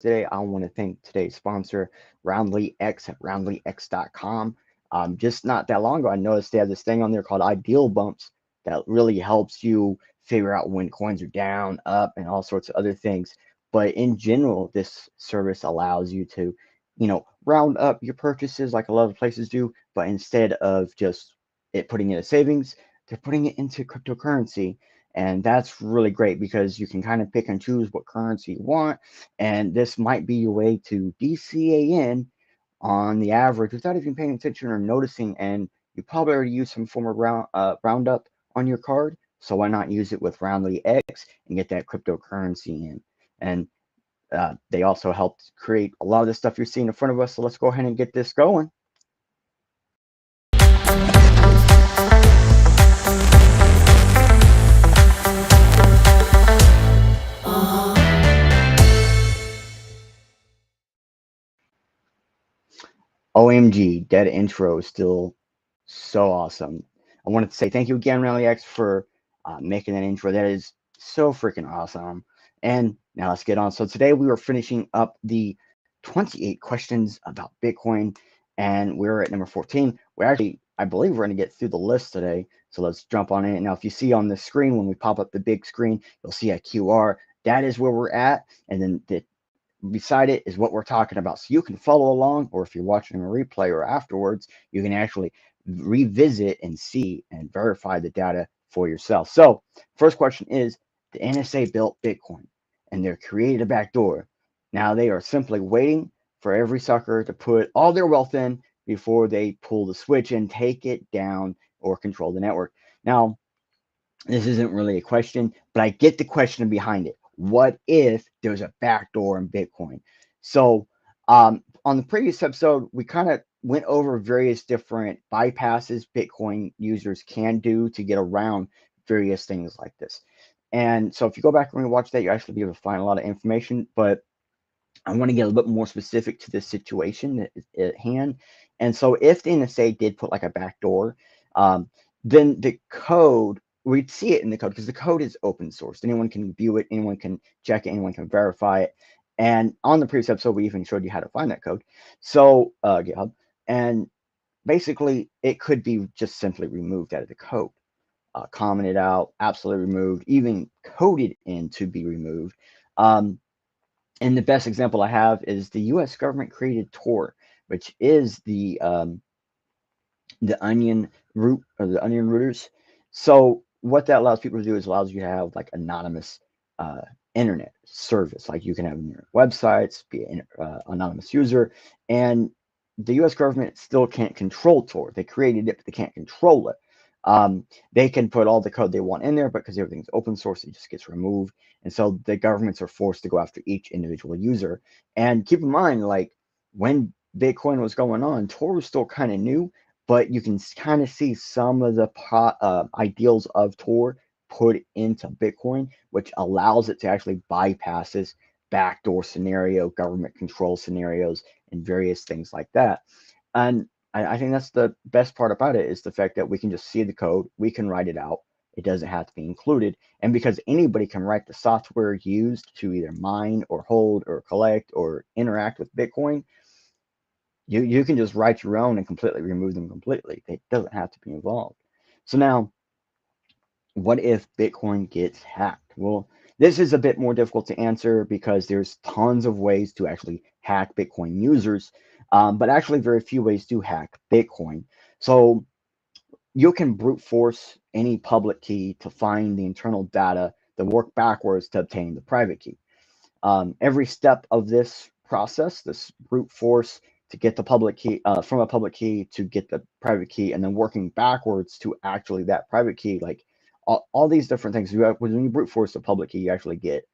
today, I want to thank today's sponsor, RoundlyX at roundlyx.com. Just not that long ago, I noticed they have this thing on there called Ideal Bumps that really helps you figure out when coins are down, up, and all sorts of other things. But in general, this service allows you to, round up your purchases like a lot of places do, but instead of just it putting it in savings, they're putting it into cryptocurrency. And that's really great because you can kind of pick and choose what currency you want. And this might be your way to DCAN on the average without even paying attention or noticing. And you probably already use some form of roundup on your card. So why not use it with Roundly X and get that cryptocurrency in? And they also helped create a lot of the stuff you're seeing in front of us. So let's go ahead and get this going. OMG, that intro is still so awesome. I wanted to say thank you again, Rally X, for making that intro. That is so freaking awesome. And now let's get on. So today we were finishing up the 28 questions about Bitcoin, and we're at number 14. I believe we're going to get through the list today. So let's jump on it. Now, if you see on the screen, when we pop up the big screen, you'll see a QR. That is where we're at. And then beside it is what we're talking about. So you can follow along, or if you're watching a replay or afterwards, you can actually revisit and see and verify the data for yourself. So first question is, the NSA built Bitcoin and they're created a backdoor. Now they are simply waiting for every sucker to put all their wealth in before they pull the switch and take it down or control the network. Now, this isn't really a question, but I get the question behind it. What if there's a backdoor in Bitcoin? So, on the previous episode, we kind of went over various different bypasses Bitcoin users can do to get around various things like this. And so, if you go back and watch that, you actually be able to find a lot of information. But I want to get a little bit more specific to the situation at hand. And so, if the NSA did put like a backdoor, then the code, we'd see it in the code because the code is open source. Anyone can view it, anyone can check it, anyone can verify it. And on the previous episode, we even showed you how to find that code. So GitHub, and basically it could be just simply removed out of the code, commented out, absolutely removed, even coded in to be removed. And the best example I have is the U.S. government created Tor, which is the onion root or the onion rooters. So what that allows people to do is allows you to have like anonymous internet service. Like you can have internet websites, be an anonymous user, and the U.S. government still can't control Tor. They created it, but they can't control it. They can put all the code they want in there, but because everything's open source, it just gets removed. And so the governments are forced to go after each individual user. And keep in mind, like when Bitcoin was going on, Tor was still kind of new, but you can kind of see some of the ideals of Tor put into Bitcoin, which allows it to actually bypass this backdoor scenario, government control scenarios, and various things like that. And I think that's the best part about it is the fact that we can just see the code, we can write it out. It doesn't have to be included. And because anybody can write the software used to either mine or hold or collect or interact with Bitcoin, you can just write your own and completely remove them completely. It doesn't have to be involved. So now, what if Bitcoin gets hacked? Well, this is a bit more difficult to answer because there's tons of ways to actually hack Bitcoin users, but actually very few ways to hack Bitcoin. So you can brute force any public key to find the internal data, then work backwards to obtain the private key. Every step of this process, this brute force to get the public key from a public key to get the private key, and then working backwards to actually that private key, like all these different things. When you brute force the public key, you actually get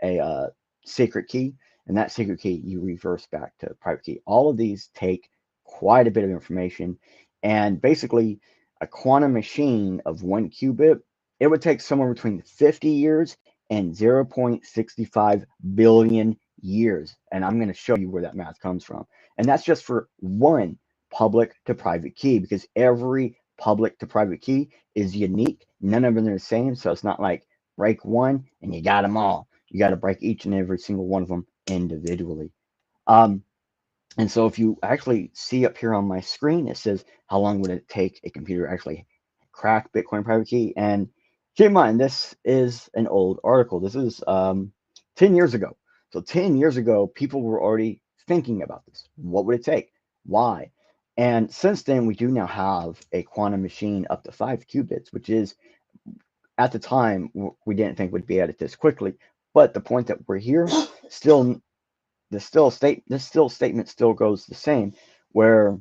a secret key, and that secret key you reverse back to private key. All of these take quite a bit of information, and basically a quantum machine of 1 qubit, it would take somewhere between 50 years and 0.65 billion years. And I'm going to show you where that math comes from. And that's just for one public to private key, because every public to private key is unique. None of them are the same. So it's not like break one and you got them all. You got to break each and every single one of them individually. And so if you actually see up here on my screen, it says, how long would it take a computer to actually crack Bitcoin private key? And keep in mind, this is an old article. This is 10 years ago. So 10 years ago, people were already thinking about this. What would it take? Why? And since then, we do now have a quantum machine up to 5 qubits, which is, at the time, we didn't think would be at it this quickly. But the point that we're here, still this statement still goes the same, where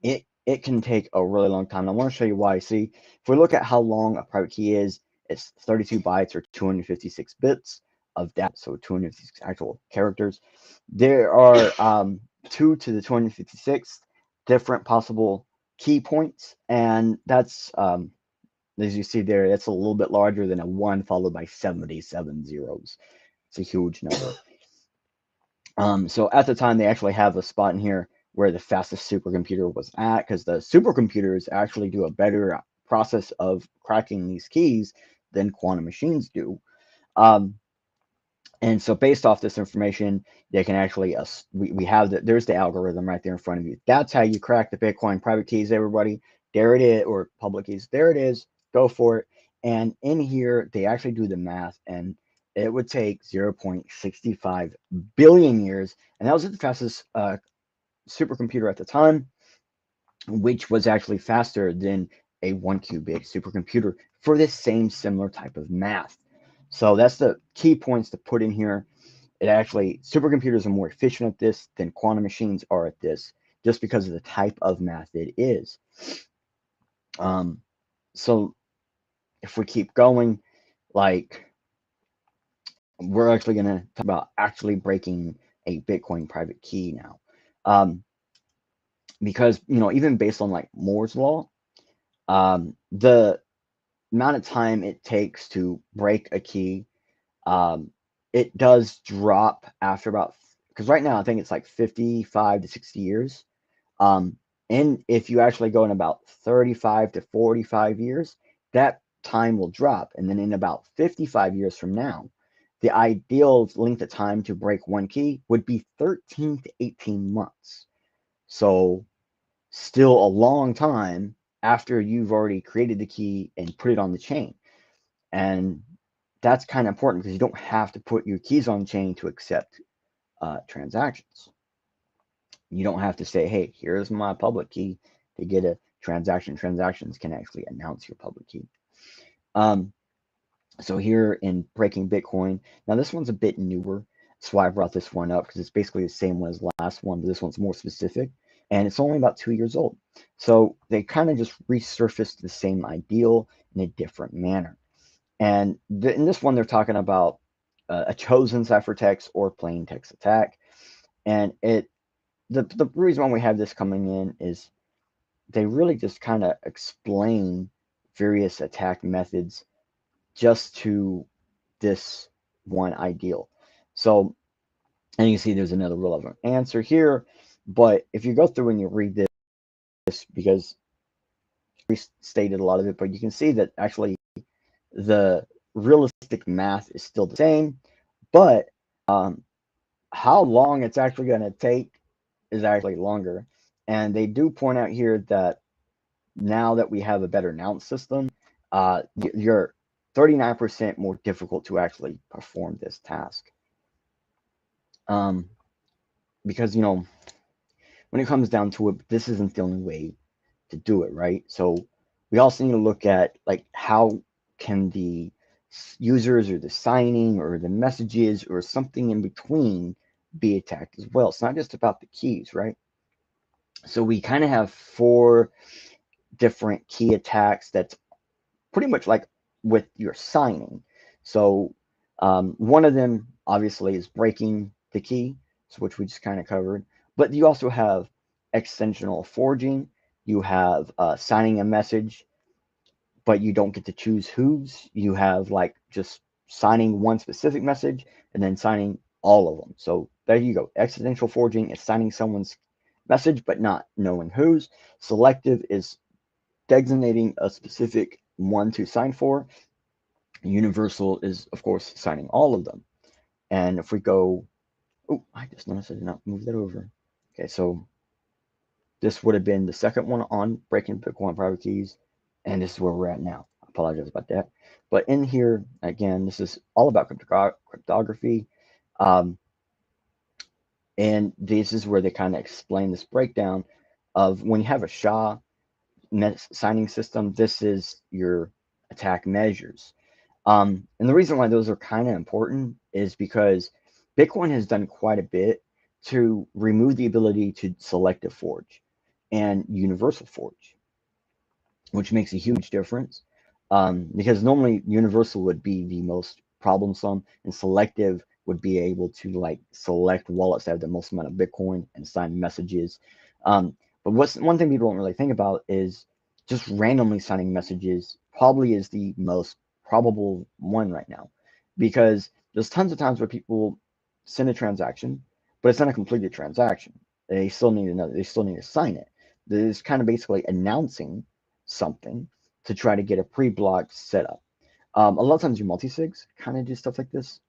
it can take a really long time. And I want to show you why. See, if we look at how long a private key is, it's 32 bytes or 256 bits of DAPPS, so 256 actual characters. There are 2 to the 256 different possible key points, and that's as you see there, it's a little bit larger than a 1 followed by 77 zeros. It's a huge number. So at the time, they actually have a spot in here where the fastest supercomputer was at, because the supercomputers actually do a better process of cracking these keys than quantum machines do. And so based off this information, they can actually, we have there's the algorithm right there in front of you. That's how you crack the Bitcoin private keys, everybody. There it is, or public keys. There it is. Go for it. And in here, they actually do the math, and it would take 0.65 billion years. And that was the fastest supercomputer at the time, which was actually faster than a 1 qubit supercomputer for this same similar type of math. So that's the key points to put in here. It actually, supercomputers are more efficient at this than quantum machines are at this, just because of the type of math it is. So if we keep going, like, we're actually going to talk about actually breaking a Bitcoin private key now. Because, even based on like Moore's law, the amount of time it takes to break a key, it does drop after about, because right now I think it's like 55 to 60 years. And if you actually go in about 35 to 45 years, that time will drop. And then in about 55 years from now, the ideal length of time to break one key would be 13 to 18 months. So still a long time after you've already created the key and put it on the chain. And that's kind of important, because you don't have to put your keys on chain to accept transactions. You don't have to say, hey, here's my public key to get a transaction. Transactions can actually announce your public key. So here in Breaking Bitcoin, now this one's a bit newer. That's why I brought this one up, because it's basically the same one as the last one, but this one's more specific. And it's only about 2 years old. So they kind of just resurfaced the same ideal in a different manner. And in this one, they're talking about a chosen ciphertext or plain text attack. And the reason why we have this coming in is they really just kind of explain various attack methods just to this one ideal. So, and you see there's another relevant answer here, but if you go through and you read this, because we stated a lot of it, but you can see that actually the realistic math is still the same, but how long it's actually going to take is actually longer. And they do point out here that now that we have a better announce system, you're 39% more difficult to actually perform this task. Because, when it comes down to it, this isn't the only way to do it, right? So we also need to look at, like, how can the users or the signing or the messages or something in between be attacked as well. It's not just about the keys, right? So we kind of have 4 different key attacks that's pretty much like with your signing. So one of them obviously is breaking the key, which we just kind of covered. But you also have extensional forging. You have signing a message, but you don't get to choose whose. You have like just signing one specific message and then signing all of them. So there you go. Extensional forging is signing someone's message, but not knowing whose. Selective is designating a specific one to sign for. Universal is, of course, signing all of them. And if we go Oh, I just noticed I did not move that over. Okay, so this would have been the second one on breaking Bitcoin private keys, and this is where we're at now. I apologize about that. But in here, again, this is all about cryptography. Um, and this is where they kind of explain this breakdown of when you have a SHA signing system, this is your attack measures. And the reason why those are kind of important is because Bitcoin has done quite a bit to remove the ability to selective forge and universal forge, which makes a huge difference. Because normally universal would be the most problemsome, and selective would be able to like select wallets that have the most amount of Bitcoin and sign messages. But what's one thing people don't really think about is just randomly signing messages probably is the most probable one right now, because there's tons of times where people send a transaction, but it's not a completed transaction. They still need another. They still need to sign it. This kind of basically announcing something to try to get a pre-block setup. A lot of times your multi-sigs kind of do stuff like this.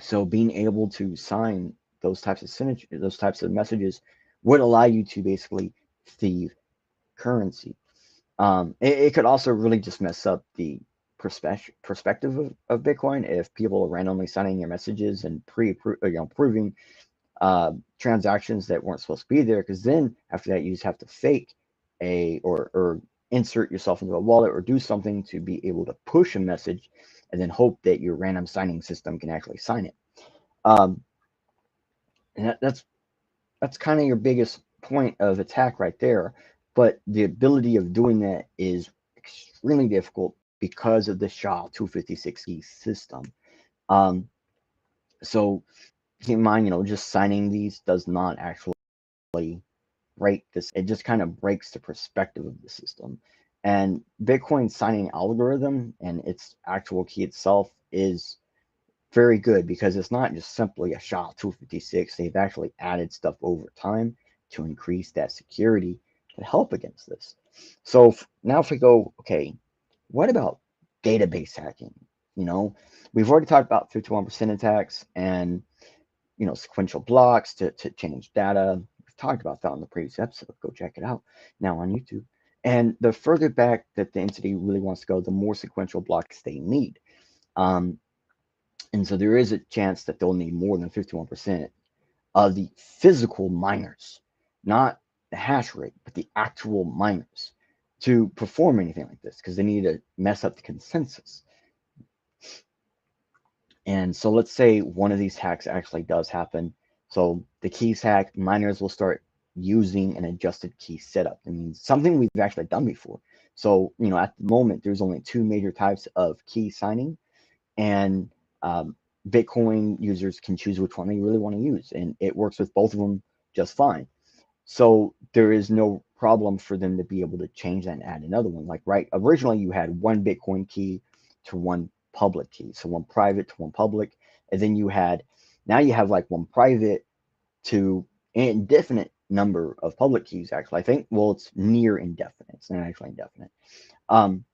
So being able to sign those types of those types of messages would allow you to basically thieve currency. It could also really just mess up the perspective of Bitcoin if people are randomly signing your messages and proving transactions that weren't supposed to be there, because then after that you just have to fake or insert yourself into a wallet or do something to be able to push a message and then hope that your random signing system can actually sign it. um, and that's kind of your biggest point of attack right there, but the ability of doing that is extremely difficult because of the SHA-256 key system. um, so keep in mind, just signing these does not actually break this. It just kind of breaks the perspective of the system. And Bitcoin signing algorithm and its actual key itself is very good because it's not just simply a SHA-256. They've actually added stuff over time to increase that security to help against this. So now if we go, okay, what about database hacking? You know, we've already talked about 51% attacks and sequential blocks to change data. We've talked about that on the previous episode. Go check it out now on YouTube. And the further back that the entity really wants to go, the more sequential blocks they need. Um, and so there is a chance that they'll need more than 51% of the physical miners, not the hash rate, but the actual miners to perform anything like this, because they need to mess up the consensus. And so let's say one of these hacks actually does happen. So the keys hack, miners will start using an adjusted key setup. I mean, something we've actually done before. So, at the moment, there's only two major types of key signing, and Bitcoin users can choose which one they really want to use, and it works with both of them just fine. So there is no problem for them to be able to change that and add another one. Like, right, originally you had one Bitcoin key to one public key, so one private to one public, and then now you have like one private to an indefinite number of public keys. Actually, I think, well, it's near indefinite. It's not actually indefinite. Um,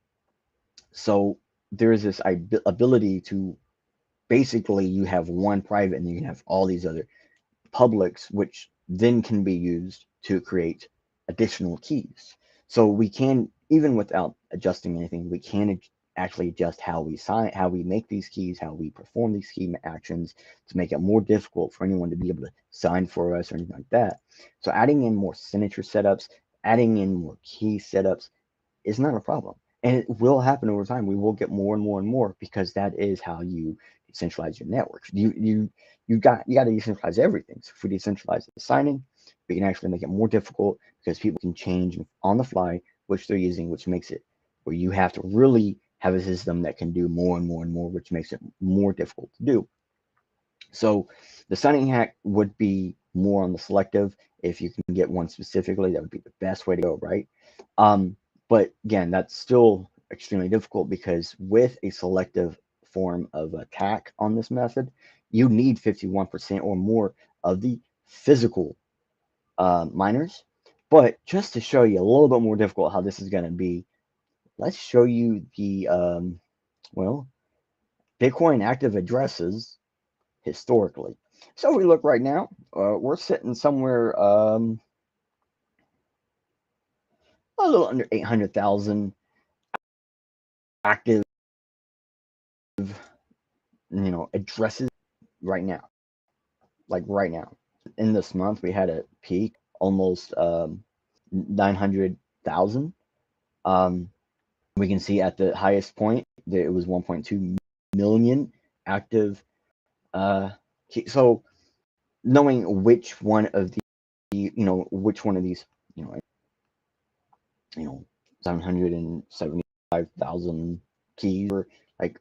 so there is this ability to basically you have one private and you can have all these other publics, which then can be used to create additional keys. So we can, even without adjusting anything, we can actually adjust how we sign, how we make these keys, how we perform these key actions to make it more difficult for anyone to be able to sign for us or anything like that. So adding in more signature setups, adding in more key setups is not a problem. And it will happen over time. We will get more and more and more because that is how you decentralize your networks. You got to decentralize everything. So if we decentralize the signing, we can actually make it more difficult because people can change on the fly which they're using, which makes it where you have to really have a system that can do more and more and more, which makes it more difficult to do. So the signing hack would be more on the selective. If you can get one specifically, that would be the best way to go, right? But again, that's still extremely difficult because with a selective form of attack on this method, you need 51% or more of the physical miners. But just to show you a little bit more difficult how this is going to be, let's show you the, well, Bitcoin active addresses historically. So if we look right now, we're sitting somewhere a little under 800,000 active, addresses right now. Like right now, in this month, we had a peak almost 900,000. Um, we can see at the highest point that it was 1.2 million active. So knowing which one of which one of these, you know, 775,000 keys, or like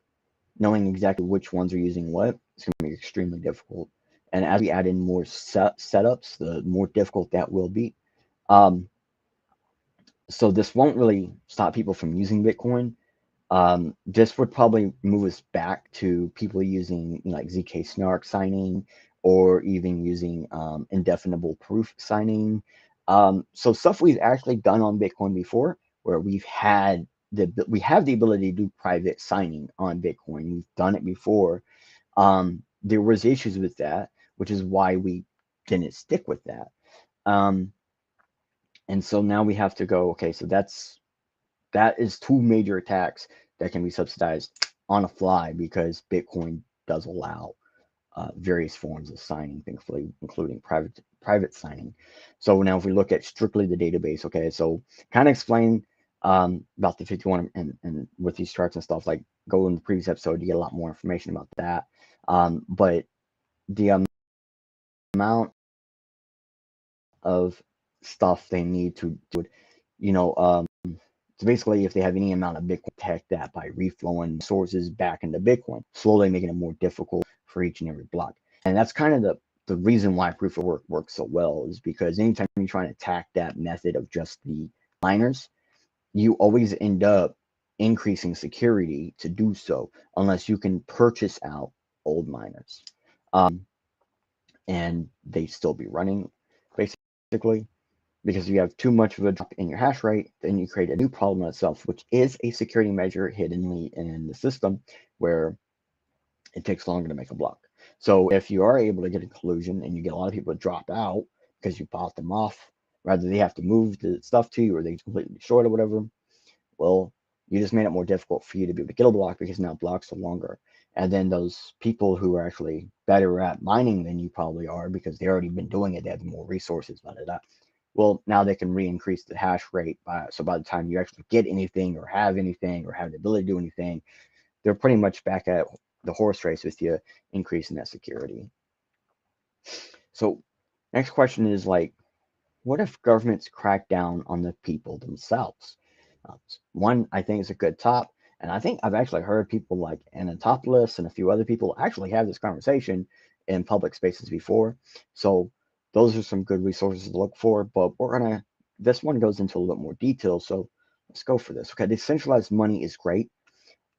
knowing exactly which ones are using what, it's going to be extremely difficult. And as we add in more setups, the more difficult that will be. Um, so this won't really stop people from using Bitcoin. This would probably move us back to people using like ZK Snark signing, or even using indefinable proof signing. So stuff we've actually done on Bitcoin before, where we have the ability to do private signing on Bitcoin. We've done it before. There was issues with that, which is why we didn't stick with that. And so now we have to go, okay, so that is two major attacks that can be subsidized on a fly, because Bitcoin does allow various forms of signing, thankfully, including private signing. So now if we look at strictly the database, okay, so kind of explain about the 51 and with these charts and stuff, like go in the previous episode to get a lot more information about that. But the amount of stuff they need to do it, so basically, if they have any amount of Bitcoin, protect that by reflowing sources back into Bitcoin, slowly making it more difficult for each and every block. And that's kind of the reason why proof of work works so well, is because anytime you try to attack that method of just the miners, you always end up increasing security to do so, unless you can purchase out old miners. And they still be running, basically. Because if you have too much of a drop in your hash rate, then you create a new problem itself, which is a security measure hiddenly in the system, where it takes longer to make a block. So if you are able to get a collusion and you get a lot of people to drop out because you bought them off, rather they have to move the stuff to you, or they completely destroy it or whatever, well, you just made it more difficult for you to be able to get a block, because now blocks are longer. And then those people who are actually better at mining than you probably are, because they've already been doing it, they have more resources, blah, blah, blah. Well, now they can re-increase the hash rate so by the time you actually get anything, or have anything, or have the ability to do anything, they're pretty much back at the horse race with you, increasing that security. So next question is, like, what if governments crack down on the people themselves? One, I think, is a good top. And I think I've actually heard people like Anatopoulos and a few other people actually have this conversation in public spaces before. So those are some good resources to look for. But this one goes into a little bit more detail. So let's go for this. Okay, decentralized money is great.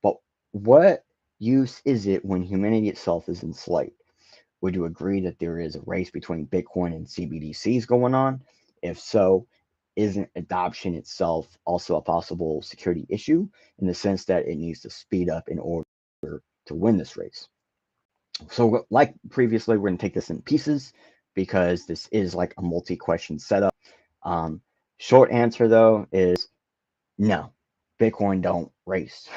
But what use is it when humanity itself is enslaved? Would you agree that there is a race between Bitcoin and CBDCs going on? If so, isn't adoption itself also a possible security issue, in the sense that it needs to speed up in order to win this race? So like previously, we're going to take this in pieces, because this is like a multi-question setup. Short answer, though, is no, Bitcoin don't race.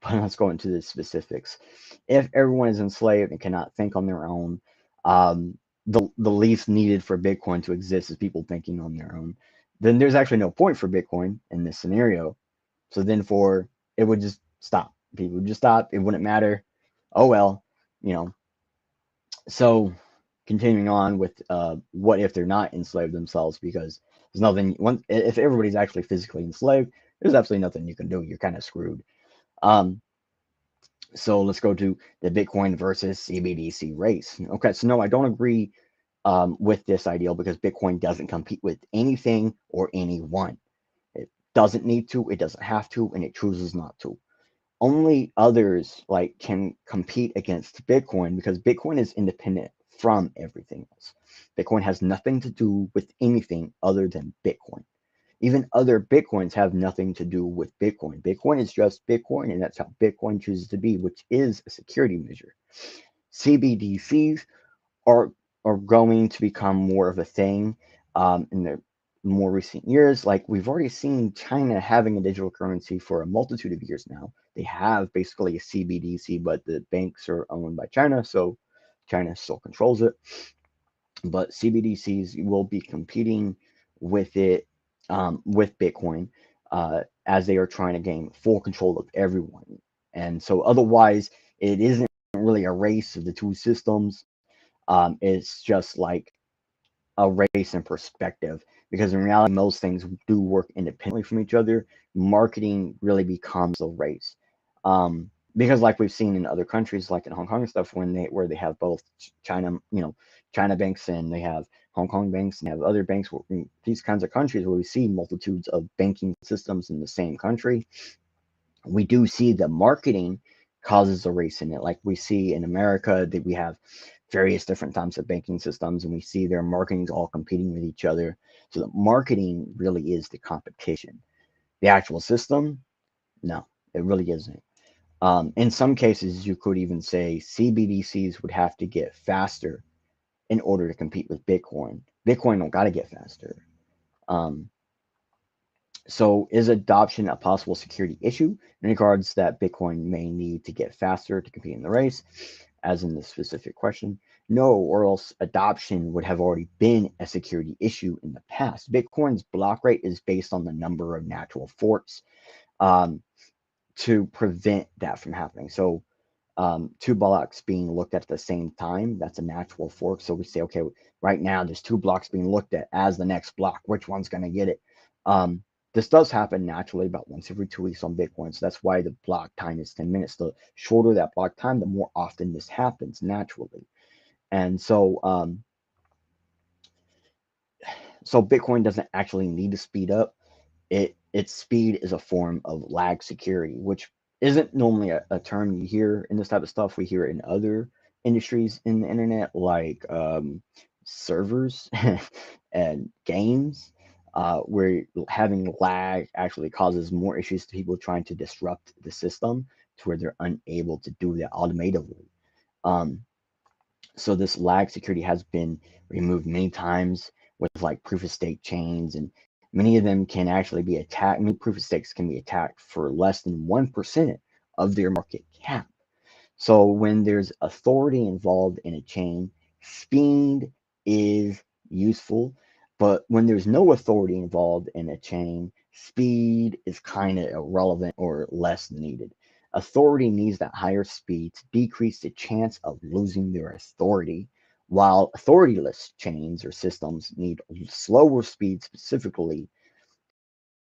But let's go into the specifics. If everyone is enslaved and cannot think on their own, the least needed for Bitcoin to exist is people thinking on their own, then there's actually no point for Bitcoin in this scenario. So then it would just stop. People would just stop. It wouldn't matter. Oh, well, you know. So continuing on with what if they're not enslaved themselves, because there's nothing, if everybody's actually physically enslaved, there's absolutely nothing you can do. You're kind of screwed. So let's go to the Bitcoin versus CBDC race. Okay, so no, I don't agree with this ideal, because Bitcoin doesn't compete with anything or anyone. It doesn't need to, it doesn't have to, and it chooses not to. Only others can compete against Bitcoin, because Bitcoin is independent from everything else. Bitcoin has nothing to do with anything other than Bitcoin. Even other Bitcoins have nothing to do with Bitcoin. Bitcoin is just Bitcoin, and that's how Bitcoin chooses to be, which is a security measure. CBDCs are are going to become more of a thing in the more recent years. Like we've already seen China having a digital currency for a multitude of years now. They have basically a CBDC, but the banks are owned by China, so China still controls it. But CBDCs will be competing with it, with Bitcoin, as they are trying to gain full control of everyone. And so otherwise, it isn't really a race of the two systems. It's just like a race in perspective, because in reality, most things do work independently from each other. Marketing really becomes a race. Because like we've seen in other countries, like in Hong Kong and stuff, where they have both China, China banks, and they have Hong Kong banks, and they have other banks. These kinds of countries where we see multitudes of banking systems in the same country, we do see the marketing causes a race in it. Like we see in America that we have various different types of banking systems, and we see their marketing's all competing with each other. So the marketing really is the competition. The actual system, no, it really isn't. In some cases, you could even say CBDCs would have to get faster in order to compete with Bitcoin. Bitcoin don't got to get faster. Um, So is adoption a possible security issue in regards that Bitcoin may need to get faster to compete in the race, as in this specific question? No, or else adoption would have already been a security issue in the past. Bitcoin's block rate is based on the number of natural forks um, to prevent that from happening. So two blocks being looked at the same time, that's a natural fork. So we say, okay, right now there's two blocks being looked at as the next block. Which one's going to get it? This does happen naturally about once every 2 weeks on Bitcoin. So that's why the block time is 10 minutes. The shorter that block time, the more often this happens naturally. And so Bitcoin doesn't actually need to speed up. Its speed is a form of lag security, which isn't normally a term you hear in this type of stuff. We hear it in other industries in the internet, like servers and games, where having lag actually causes more issues to people trying to disrupt the system to where they're unable to do that automatically. Um, so this lag security has been removed many times with like proof of stake chains, and many of them can actually be attacked. Many proof of stakes can be attacked for less than 1% of their market cap. So when there's authority involved in a chain, speed is useful. But when there's no authority involved in a chain, speed is kind of irrelevant or less needed. Authority needs that higher speed to decrease the chance of losing their authority, while authorityless chains or systems need slower speed specifically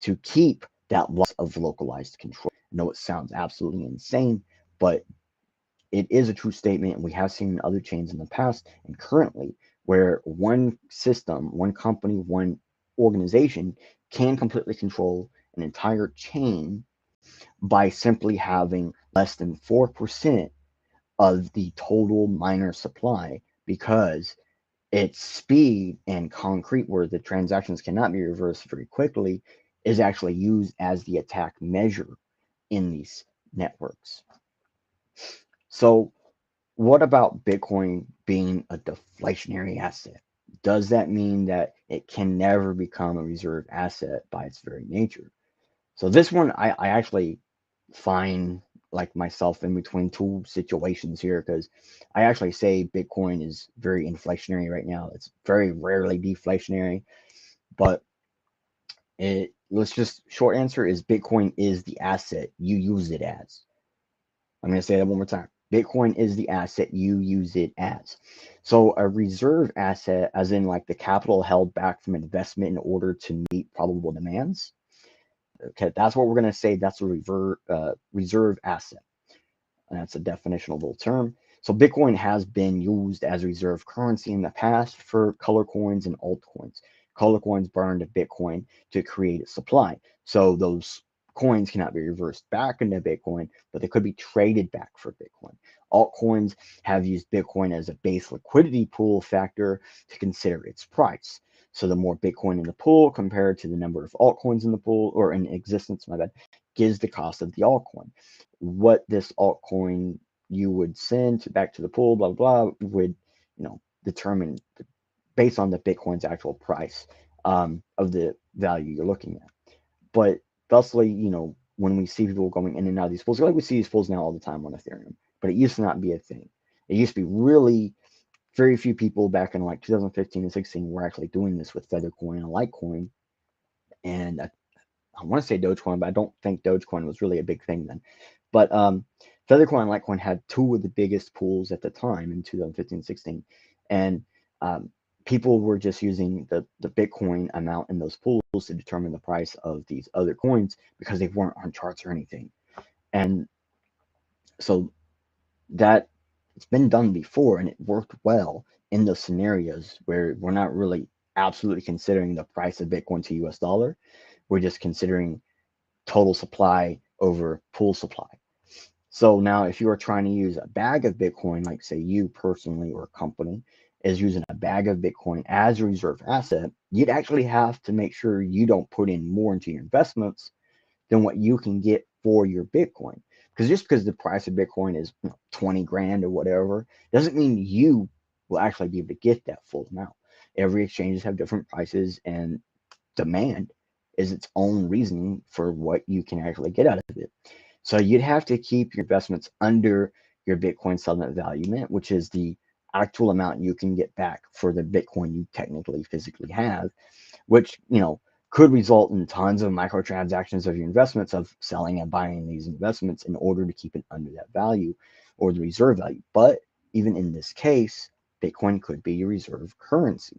to keep that loss of localized control. I know it sounds absolutely insane, but it is a true statement, and we have seen other chains in the past and currently where one system, one company, one organization can completely control an entire chain by simply having less than 4% of the total miner supply, because its speed and concrete, where the transactions cannot be reversed very quickly, is actually used as the attack measure in these networks. So what about Bitcoin being a deflationary asset? Does that mean that it can never become a reserve asset by its very nature? So this one, I actually find like myself in between two situations here, because I actually say Bitcoin is very inflationary right now. It's very rarely deflationary, but let's just short answer is Bitcoin is the asset you use it as. I'm going to say that one more time. Bitcoin is the asset you use it as. So a reserve asset, as in like the capital held back from investment in order to meet probable demands. Okay, that's what we're going to say. That's a reserve asset. And that's a definitional little term. So Bitcoin has been used as reserve currency in the past for color coins and altcoins. Color coins burned Bitcoin to create a supply. So those coins cannot be reversed back into Bitcoin, but they could be traded back for Bitcoin. Altcoins have used Bitcoin as a base liquidity pool factor to consider its price. So the more Bitcoin in the pool compared to the number of altcoins in the pool, or in existence, my bad, gives the cost of the altcoin. What this altcoin you would send back to the pool, blah, blah, blah, would, determined based on the Bitcoin's actual price of the value you're looking at. But thusly, when we see people going in and out of these pools, like we see these pools now all the time on Ethereum, but it used to not be a thing. It used to be really very few people back in like 2015 and 16 were actually doing this with Feathercoin and Litecoin. And I want to say Dogecoin, but I don't think Dogecoin was really a big thing then. But Feathercoin and Litecoin had two of the biggest pools at the time in 2015-16, and people were just using the Bitcoin amount in those pools to determine the price of these other coins because they weren't on charts or anything. And so that it's been done before, and it worked well in those scenarios where we're not really absolutely considering the price of Bitcoin to US dollar. We're just considering total supply over pool supply. So now if you are trying to use a bag of Bitcoin, like say you personally or a company is using a bag of Bitcoin as a reserve asset, you'd actually have to make sure you don't put in more into your investments than what you can get for your Bitcoin. Because just because the price of Bitcoin is 20 grand or whatever, doesn't mean you will actually be able to get that full amount. Every exchanges have different prices, and demand is its own reasoning for what you can actually get out of it. So you'd have to keep your investments under your Bitcoin settlement value mint, which is the actual amount you can get back for the Bitcoin you technically physically have, which, could result in tons of microtransactions of your investments of selling and buying these investments in order to keep it under that value or the reserve value. But even in this case, Bitcoin could be your reserve currency.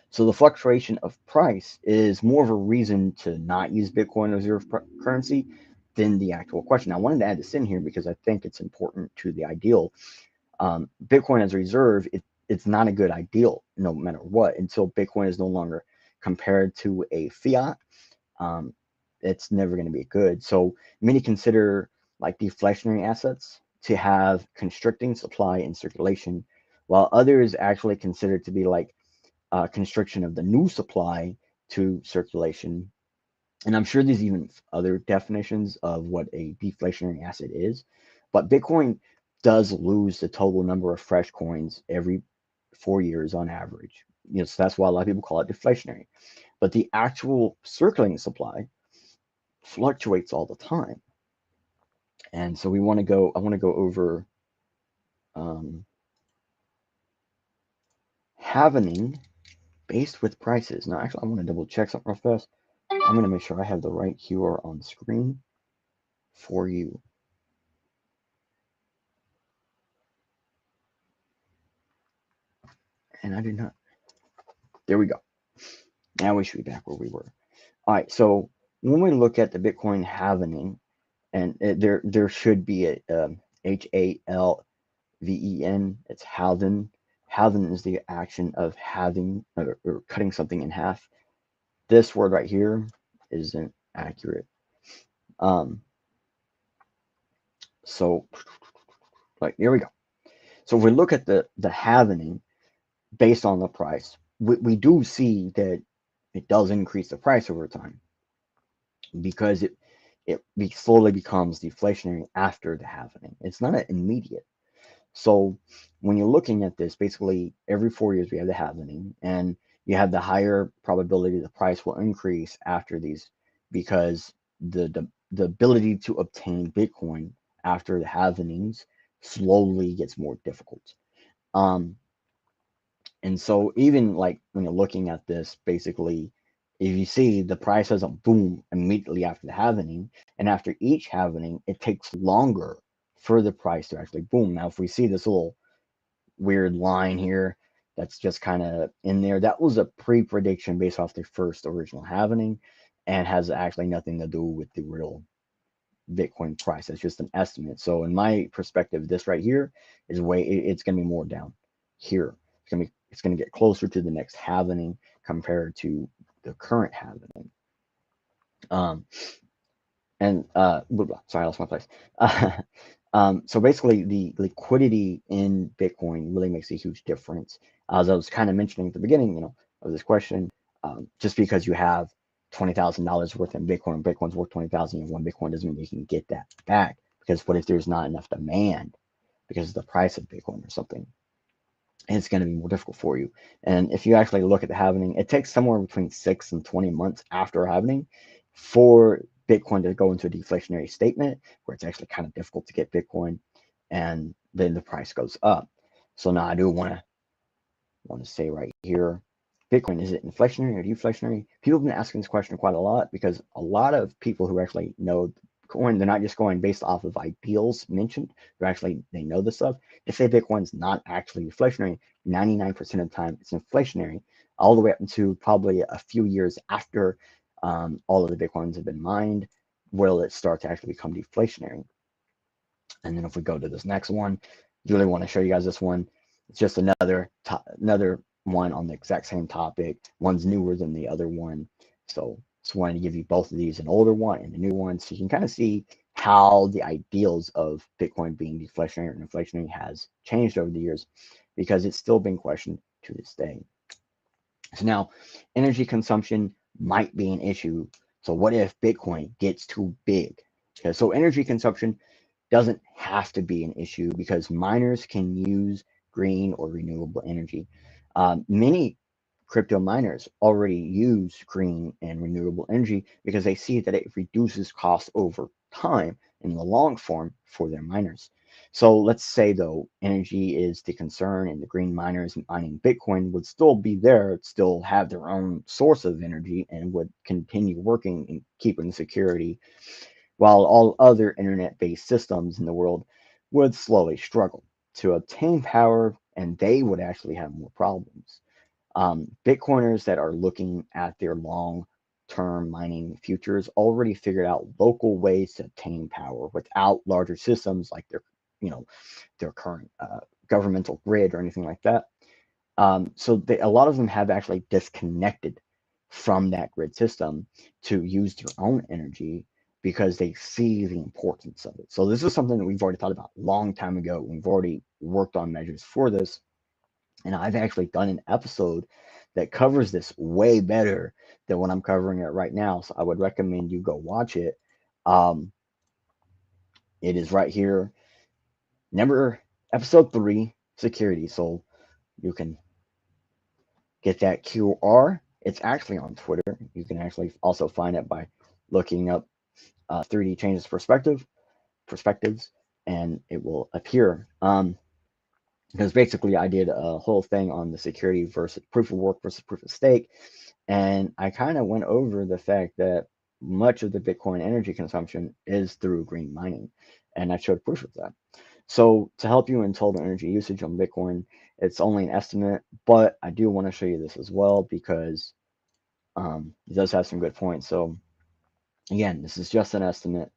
So the fluctuation of price is more of a reason to not use Bitcoin as reserve currency than the actual question. I wanted to add this in here because I think it's important to the ideal. Bitcoin as a reserve, it's not a good ideal no matter what until Bitcoin is no longer compared to a fiat. It's never going to be good. So many consider like deflationary assets to have constricting supply and circulation, while others actually consider it to be like constriction of the new supply to circulation. And I'm sure there's even other definitions of what a deflationary asset is, but Bitcoin does lose the total number of fresh coins every 4 years on average. So that's why a lot of people call it deflationary. But the actual circulating supply fluctuates all the time. And so I want to go over halvening based with prices. Now, actually, I want to double check something real fast. I'm going to make sure I have the right QR on screen for you. And I did not. There we go. Now we should be back where we were. All right. So when we look at the Bitcoin halvening, and there should be a HALVEN. It's halven. Halven is the action of halving or cutting something in half. This word right here isn't accurate. So like here we go. So if we look at the halvening based on the price, we do see that it does increase the price over time because it slowly becomes deflationary after the halvening. It's not immediate. So when you're looking at this, basically every 4 years we have the halvening, and you have the higher probability the price will increase after these because the ability to obtain Bitcoin after the halvenings slowly gets more difficult. And so even like when you're looking at this, basically, if you see the price doesn't boom immediately after the halvening, and after each halvening, it takes longer for the price to actually boom. Now, if we see this little weird line here that's just kind of in there, that was a pre-prediction based off the first original halvening and has actually nothing to do with the real Bitcoin price. It's just an estimate. So in my perspective, this right here is it's going to be more down here. It's going to get closer to the next halvening compared to the current halvening. Sorry, I lost my place. So basically, the liquidity in Bitcoin really makes a huge difference. As I was kind of mentioning at the beginning, of this question, just because you have $20,000 worth in Bitcoin, Bitcoin's worth 20,000 in one Bitcoin doesn't mean you can get that back. Because what if there's not enough demand because of the price of Bitcoin or something? it's going to be more difficult for you. And if you actually look at the halving, it takes somewhere between 6 and 20 months after halving for Bitcoin to go into a deflationary statement where it's actually kind of difficult to get Bitcoin, and then the price goes up. So now I do want to say right here, Bitcoin, is it inflationary or deflationary? People have been asking this question quite a lot because a lot of people who actually know Bitcoin, they're not just going based off of ideals mentioned. They know this stuff. They say Bitcoin's not actually deflationary. 99% of the time, it's inflationary, all the way up into probably a few years after all of the Bitcoins have been mined, will it start to actually become deflationary. And then if we go to this next one, I really want to show you guys this one. It's just another one on the exact same topic. One's newer than the other one. So just wanted to give you both of these, an older one and a new one, so you can kind of see how the ideals of Bitcoin being deflationary and inflationary has changed over the years, because it's still being questioned to this day. So now energy consumption might be an issue. So what if Bitcoin gets too big? Okay, so energy consumption doesn't have to be an issue because miners can use green or renewable energy. Many crypto miners already use green and renewable energy because they see that it reduces costs over time in the long form for their miners. So let's say, though, energy is the concern and the green miners mining Bitcoin would still be there, still have their own source of energy, and would continue working and keeping security, while all other internet-based systems in the world would slowly struggle to obtain power, and they would actually have more problems. Bitcoiners that are looking at their long-term mining futures already figured out local ways to obtain power without larger systems like their current governmental grid or anything like that. So a lot of them have actually disconnected from that grid system to use their own energy because they see the importance of it. So this is something that we've already thought about a long time ago. We've already worked on measures for this. And I've actually done an episode that covers this way better than what I'm covering it right now. So I would recommend you go watch it. Um, it is right here. Episode 3, security. So you can get that QR. It's actually on Twitter. You can actually also find it by looking up 3D changes perspectives, and it will appear. Because basically I did a whole thing on the security versus proof of work versus proof of stake, and I kind of went over the fact that much of the Bitcoin energy consumption is through green mining, and I showed proof of that. So to help you in total energy usage on Bitcoin, it's only an estimate, but I do want to show you this as well because it does have some good points. So again, this is just an estimate.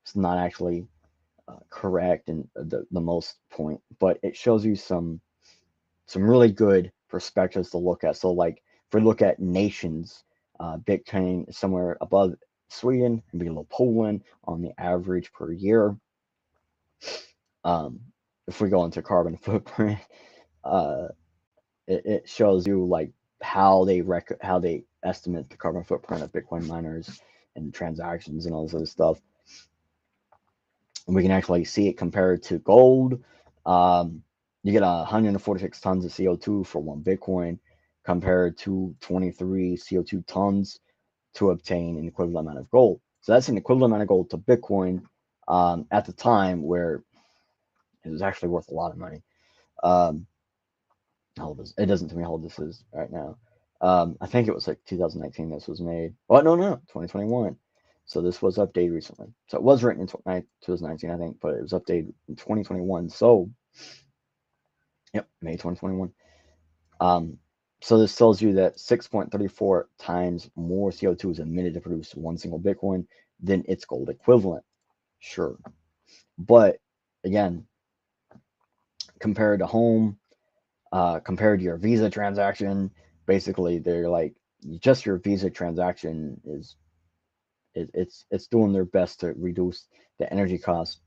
It's not actually correct and the most point, but it shows you some really good perspectives to look at. So like if we look at nations, Bitcoin is somewhere above Sweden and below Poland on the average per year. If we go into carbon footprint, uh, it shows you like how they estimate the carbon footprint of Bitcoin miners and transactions and all this other stuff. And we can actually see it compared to gold. You get 146 tons of CO2 for 1 Bitcoin compared to 23 CO2 tons to obtain an equivalent amount of gold. So that's an equivalent amount of gold to Bitcoin at the time where it was actually worth a lot of money. It doesn't tell me how old this is right now. I think it was like 2019 this was made. Oh, no, 2021. So this was updated recently. So it was written in 2019, I think, but it was updated in 2021. So, yep, May 2021. So this tells you that 6.34 times more CO2 is emitted to produce 1 single Bitcoin than its gold equivalent. Sure. But again, compared to home, compared to your Visa transaction, basically they're like, just your Visa transaction is it's doing their best to reduce the energy cost,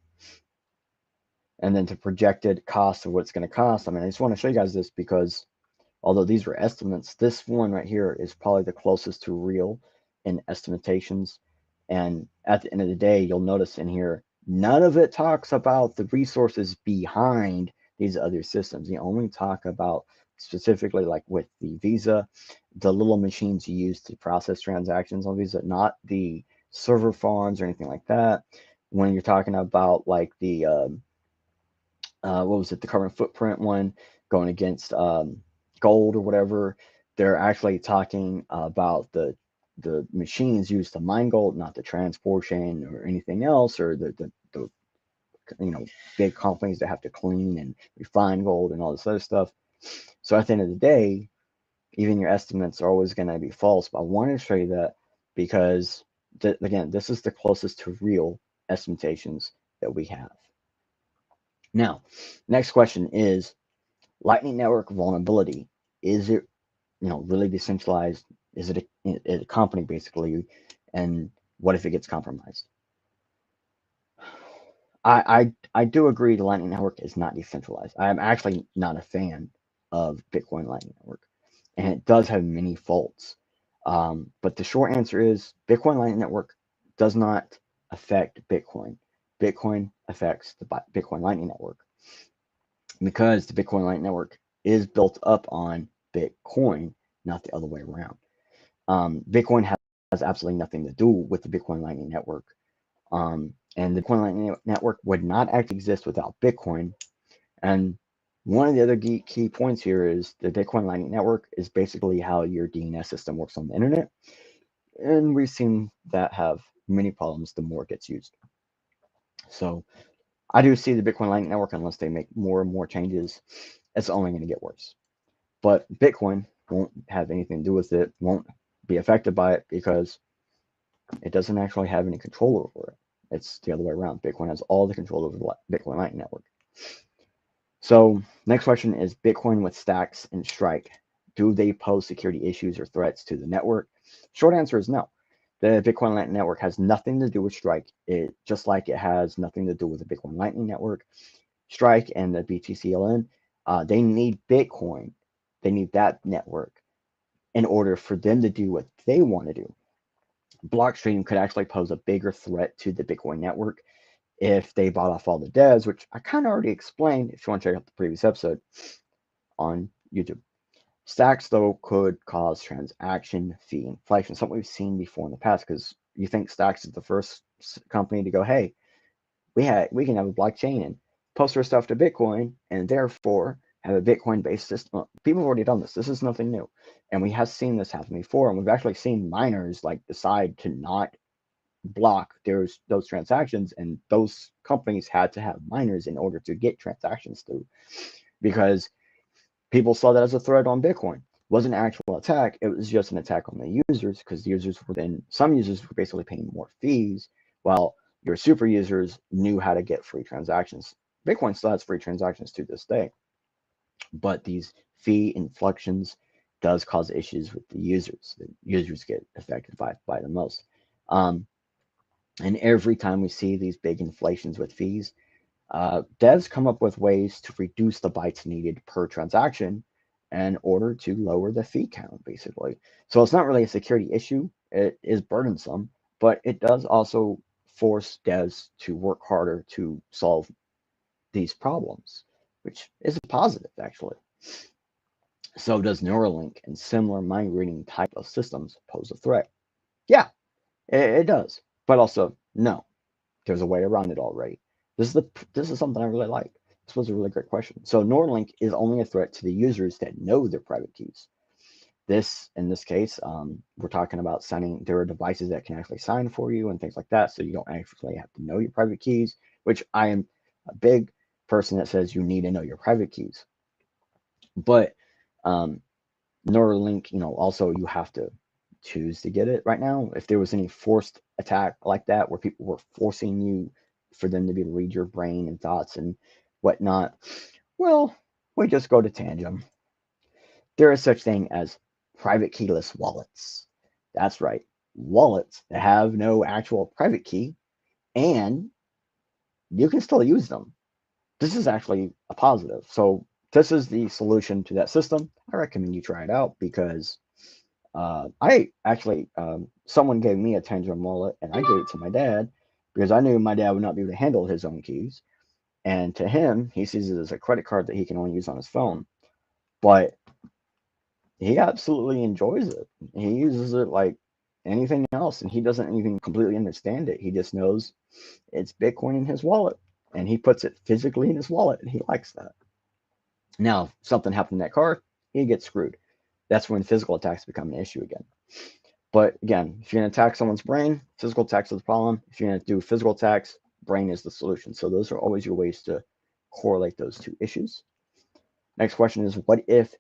and then to projected cost of what it's going to cost. I mean, I just want to show you guys this because although these were estimates, this one right here is probably the closest to real in estimations. And at the end of the day, you'll notice in here, none of it talks about the resources behind these other systems. You only talk about specifically like with the Visa, the little machines you use to process transactions on Visa, not the server farms or anything like that. When you're talking about like the what was it, the carbon footprint one going against gold or whatever, they're actually talking about the machines used to mine gold, not the transportation or anything else, or the big companies that have to clean and refine gold and all this other stuff. So at the end of the day, even your estimates are always going to be false. But I wanted to show you that because, again, this is the closest to real estimations that we have. Now, next question is Lightning Network vulnerability. Is it, really decentralized? Is it a company basically? And what if it gets compromised? I do agree the Lightning Network is not decentralized. I am actually not a fan of Bitcoin Lightning Network, and it does have many faults. But the short answer is Bitcoin Lightning Network does not affect Bitcoin. Bitcoin affects the Bitcoin Lightning Network because the Bitcoin Lightning Network is built up on Bitcoin, not the other way around. Bitcoin has absolutely nothing to do with the Bitcoin Lightning Network. And the Bitcoin Lightning Network would not actually exist without Bitcoin. And one of the other key points here is the Bitcoin Lightning Network is basically how your DNS system works on the internet. And we've seen that have many problems the more it gets used. So I do see the Bitcoin Lightning Network, unless they make more and more changes, it's only going to get worse. But Bitcoin won't have anything to do with it, won't be affected by it because it doesn't actually have any control over it. It's the other way around. Bitcoin has all the control over the Bitcoin Lightning Network. So next question is Bitcoin with Stacks and Strike. Do they pose security issues or threats to the network? Short answer is no. The Bitcoin Lightning Network has nothing to do with Strike. It just like it has nothing to do with the Bitcoin Lightning Network. Strike and the BTCLN, they need Bitcoin. They need that network in order for them to do what they want to do. Blockstream could actually pose a bigger threat to the Bitcoin network if they bought off all the devs, which I kind of already explained if you want to check out the previous episode on YouTube. Stacks, though, could cause transaction fee inflation, something we've seen before in the past, because you think Stacks is the first company to go, hey, we can have a blockchain and post our stuff to Bitcoin, and therefore have a Bitcoin-based system. People have already done this. This is nothing new. And we have seen this happen before, and we've actually seen miners like decide to not block those transactions, and those companies had to have miners in order to get transactions through because people saw that as a threat on Bitcoin. It wasn't an actual attack, it was just an attack on the users because the users were then, some users were basically paying more fees while your super users knew how to get free transactions. Bitcoin still has free transactions to this day, but these fee inflections does cause issues with the users. The users get affected by the most. And every time we see these big inflations with fees, devs come up with ways to reduce the bytes needed per transaction in order to lower the fee count, basically. So it's not really a security issue. It is burdensome, but it does also force devs to work harder to solve these problems, which is a positive, actually. So does Neuralink and similar mind reading type of systems pose a threat? Yeah, it does. But also, no, there's a way around it already. This is something I really like. This was a really great question. So Neuralink is only a threat to the users that know their private keys. In this case, we're talking about signing. There are devices that can actually sign for you and things like that, so you don't actually have to know your private keys. Which I am a big person that says you need to know your private keys. But Neuralink, also you have to choose to get it right now. If there was any forced attack like that where people were forcing you for them to be able to read your brain and thoughts and whatnot, well, we just go to Tangent. There is such thing as private keyless wallets. That's right, wallets that have no actual private key, and you can still use them. This is actually a positive. So this is the solution to that system. I recommend you try it out because I actually, someone gave me a Tangerine wallet and I gave it to my dad because I knew my dad would not be able to handle his own keys. And to him, he sees it as a credit card that he can only use on his phone. But he absolutely enjoys it. He uses it like anything else, and he doesn't even completely understand it. He just knows it's Bitcoin in his wallet, and he puts it physically in his wallet, and he likes that. Now, if something happened to that card, he gets screwed. That's when physical attacks become an issue again. But again, if you're going to attack someone's brain, physical attacks are the problem. If you're going to do physical attacks, brain is the solution. So those are always your ways to correlate those two issues. Next question is, what is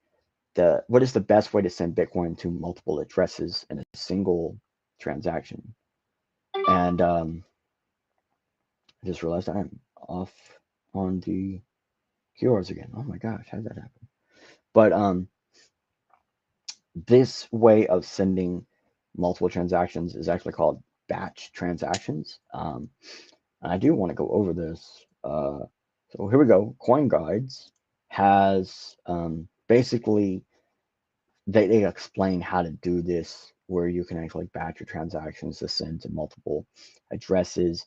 the best way to send Bitcoin to multiple addresses in a single transaction? And I just realized I'm off on the QRs again. Oh my gosh, how did that happen? But this way of sending multiple transactions is actually called batch transactions. I do want to go over this. So here we go. CoinGuides has basically they explain how to do this, where you can actually batch your transactions to send to multiple addresses.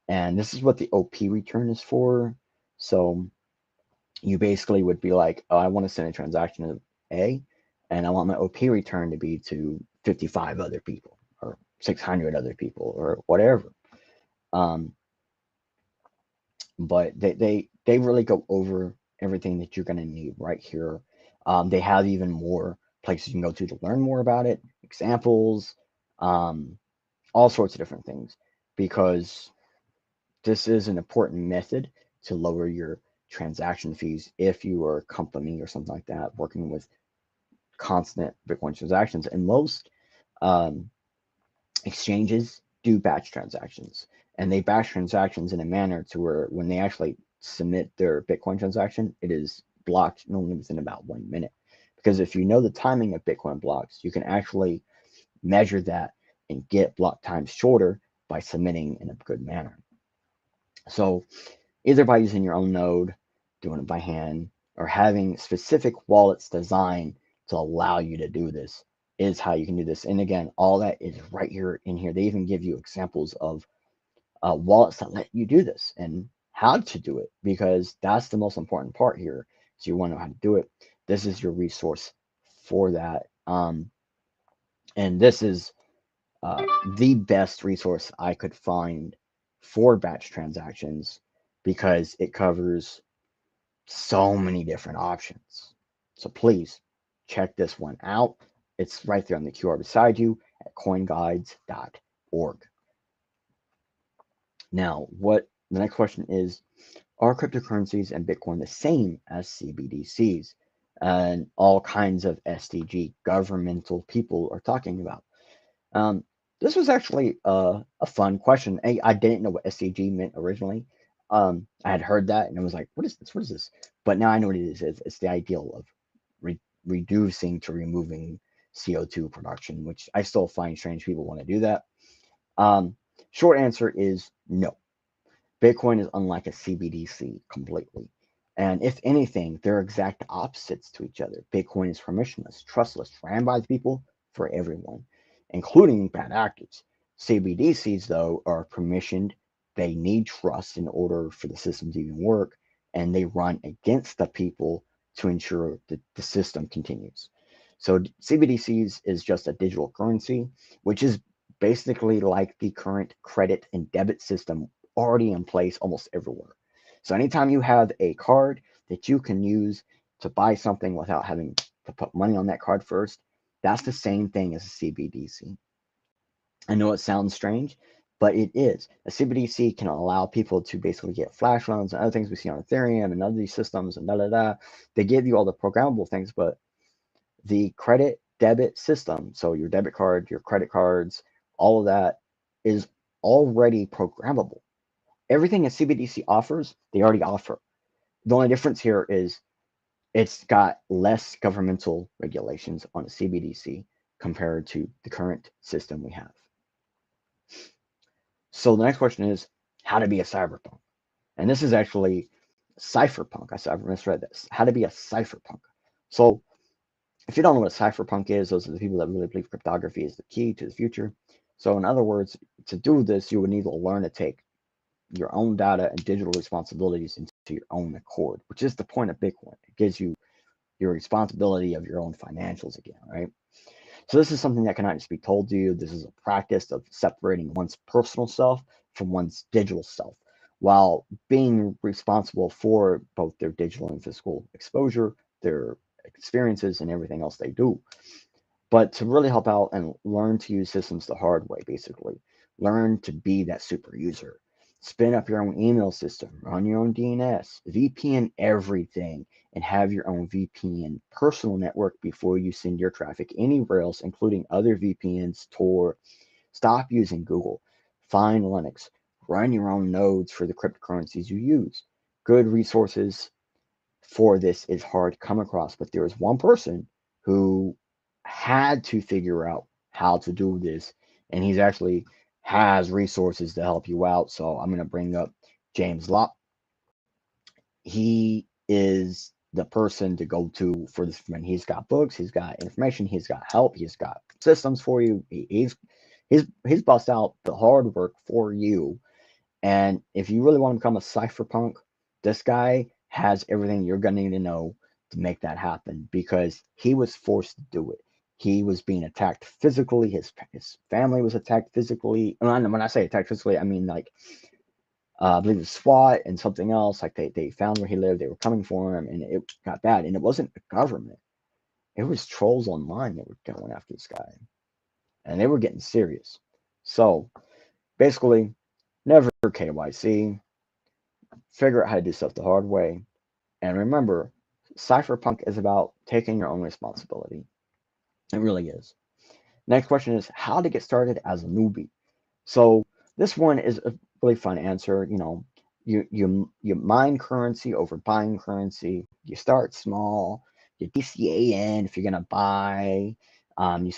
And this is what the OP return is for. So you basically would be like, oh, I want to send a transaction to A, and I want my OP return to be to 55 other people or 600 other people or whatever. But they really go over everything that you're going to need right here. They have even more places you can go to learn more about it, examples, all sorts of different things, because this is an important method to lower your transaction fees if you are a company or something like that working with constant Bitcoin transactions. And most exchanges do batch transactions, and they batch transactions in a manner to where when they actually submit their Bitcoin transaction, it is blocked normally within about 1 minute. Because if you know the timing of Bitcoin blocks, you can actually measure that and get block times shorter by submitting in a good manner. So either by using your own node, doing it by hand, or having specific wallets designed to allow you to do this is how you can do this. And again, all that is right here in here. They even give you examples of wallets that let you do this and how to do it, because that's the most important part here. So you want to know how to do it. This is your resource for that. And this is the best resource I could find for batch transactions, because it covers so many different options. So please check this one out. It's right there on the QR beside you at coinguides.org. Now, what the next question is, are cryptocurrencies and Bitcoin the same as CBDCs? And all kinds of SDG governmental people are talking about. This was actually a fun question. I didn't know what SDG meant originally. I had heard that and I was like, what is this? What is this? But now I know what it is. It's the ideal of reducing to removing CO2 production, which I still find strange people want to do that. Short answer is no. Bitcoin is unlike a CBDC completely. And if anything, they're exact opposites to each other. Bitcoin is permissionless, trustless, ran by the people for everyone, including bad actors. CBDCs, though, are permissioned. They need trust in order for the system to even work, and they run against the people to ensure that the system continues. So CBDCs is just a digital currency, which is basically like the current credit and debit system already in place almost everywhere. So anytime you have a card that you can use to buy something without having to put money on that card first, that's the same thing as a CBDC. I know it sounds strange, but it is. A CBDC can allow people to basically get flash loans and other things we see on Ethereum and other these systems and da. They give you all the programmable things, but the credit debit system, so your debit card, your credit cards, all of that is already programmable. Everything a CBDC offers, they already offer. The only difference here is it's got less governmental regulations on a CBDC compared to the current system we have. So the next question is how to be a cyberpunk. And this is actually cypherpunk. I misread this. How to be a cypherpunk. So if you don't know what a cypherpunk is, those are the people that really believe cryptography is the key to the future. So in other words, to do this, you would need to learn to take your own data and digital responsibilities into to your own accord, which is the point of Bitcoin. It gives you your responsibility of your own financials again, right? So this is something that cannot just be told to you. This is a practice of separating one's personal self from one's digital self, while being responsible for both their digital and physical exposure, their experiences, and everything else they do. But to really help out and learn to use systems the hard way, basically. Learn to be that super user. Spin up your own email system, run your own DNS, VPN everything, and have your own VPN personal network before you send your traffic anywhere else, including other VPNs, Tor. Stop using Google. Find Linux. Run your own nodes for the cryptocurrencies you use. Good resources for this is hard to come across, but there is one person who had to figure out how to do this, and he's actually has resources to help you out. So I'm going to bring up James Locke. He is the person to go to for this. When he's got books, he's got information, he's got help, he's got systems for you. He's bust out the hard work for you. And if you really want to become a cypherpunk, this guy has everything you're going to need to know to make that happen, because he was forced to do it. He was being attacked physically. His family was attacked physically. And when I say attacked physically, I mean like I believe it was SWAT and something else. Like they found where he lived. They were coming for him, and it got bad. And it wasn't the government. It was trolls online that were going after this guy, and they were getting serious. So basically, never KYC. Figure out how to do stuff the hard way. And remember, cypherpunk is about taking your own responsibility. It really is. Next question is how to get started as a newbie. So this one is a really fun answer. You know, you mine currency over buying currency. You start small. You DCA if you're gonna buy. You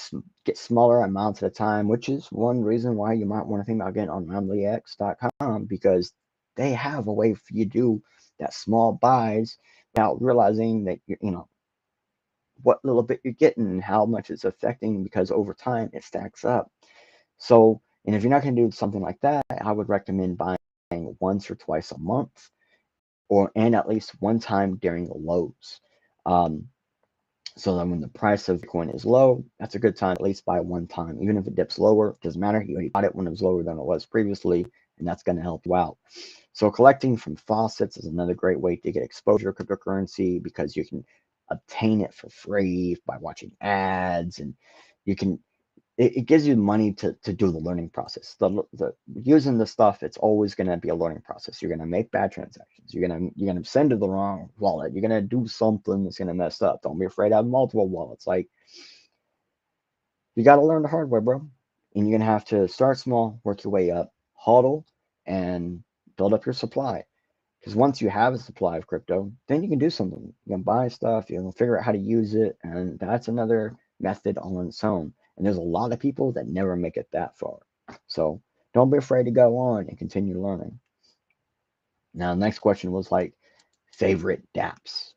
get smaller amounts at a time, which is one reason why you might want to think about getting on RoundlyX.com, because they have a way for you to do that small buys without realizing that you know what little bit you're getting and how much it's affecting, because over time it stacks up. So, and if you're not going to do something like that, I would recommend buying once or twice a month, and at least one time during the lows. So that when the price of Bitcoin is low, that's a good time at least buy one time. Even if it dips lower, doesn't matter. You already bought it when it was lower than it was previously, and that's going to help you out. So collecting from faucets is another great way to get exposure to cryptocurrency, because you can obtain it for free by watching ads, and you can it gives you money to do the learning process. The using the stuff, it's always going to be a learning process. You're going to make bad transactions. You're gonna send to the wrong wallet. You're going to do something that's going to mess up. Don't be afraid to have multiple wallets. Like, you got to learn the hard way, bro. And you're going to have to start small, work your way up, hodl, and build up your supply. Because once you have a supply of crypto, then you can do something. You can buy stuff. You can figure out how to use it, and that's another method on its own. And there's a lot of people that never make it that far. So don't be afraid to go on and continue learning. Now, the next question was like favorite DAPPS.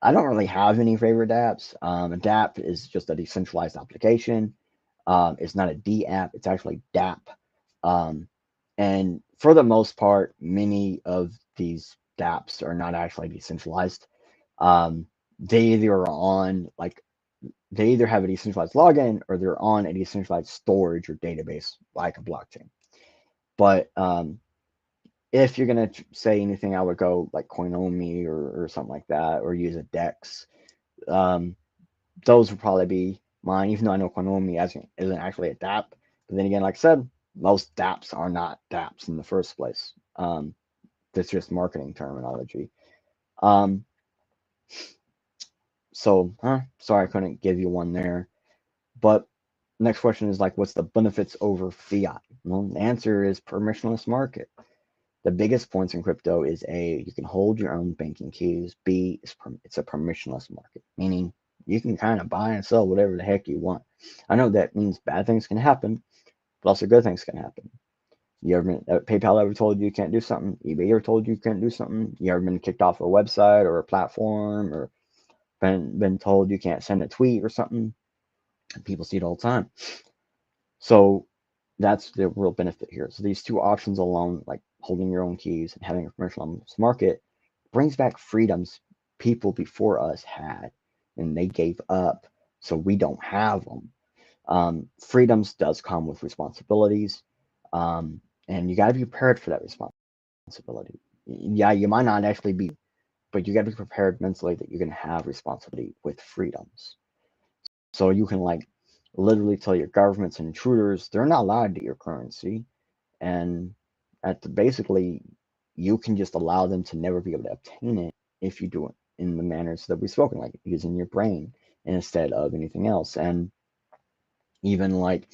I don't really have any favorite DAPPS. A DApp is just a decentralized application. It's not a DApp, it's actually DApp. And for the most part, many of these DApps are not actually decentralized. They either are on like they either have a decentralized login or they're on a decentralized storage or database like a blockchain. But if you're gonna say anything, I would go like Coinomi or something like that, or use a DEX. Those would probably be mine, even though I know Coinomi isn't actually a DApp. But then again, like I said, most DApps are not DApps in the first place. That's just marketing terminology. Sorry I couldn't give you one there. But next question is like, what's the benefits over fiat? Well, the answer is permissionless market. The biggest points in crypto is A, you can hold your own banking keys. B, it's a permissionless market, meaning you can kind of buy and sell whatever the heck you want. I know that means bad things can happen, but also good things can happen. You ever been, PayPal ever told you can't do something? eBay ever told you can't do something? You ever been kicked off a website or a platform, or been told you can't send a tweet or something? And people see it all the time. So that's the real benefit here. So these two options alone, like holding your own keys and having a permissionless market, brings back freedoms people before us had, and they gave up, so we don't have them. Freedoms does come with responsibilities, and you got to be prepared for that responsibility. Yeah, you might not actually be, but you got to be prepared mentally that you're going to have responsibility with freedoms. So you can like literally tell your governments and intruders they're not allowed to get your currency, and basically you can just allow them to never be able to obtain it if you do it in the manners that we've spoken, like using your brain instead of anything else. And even like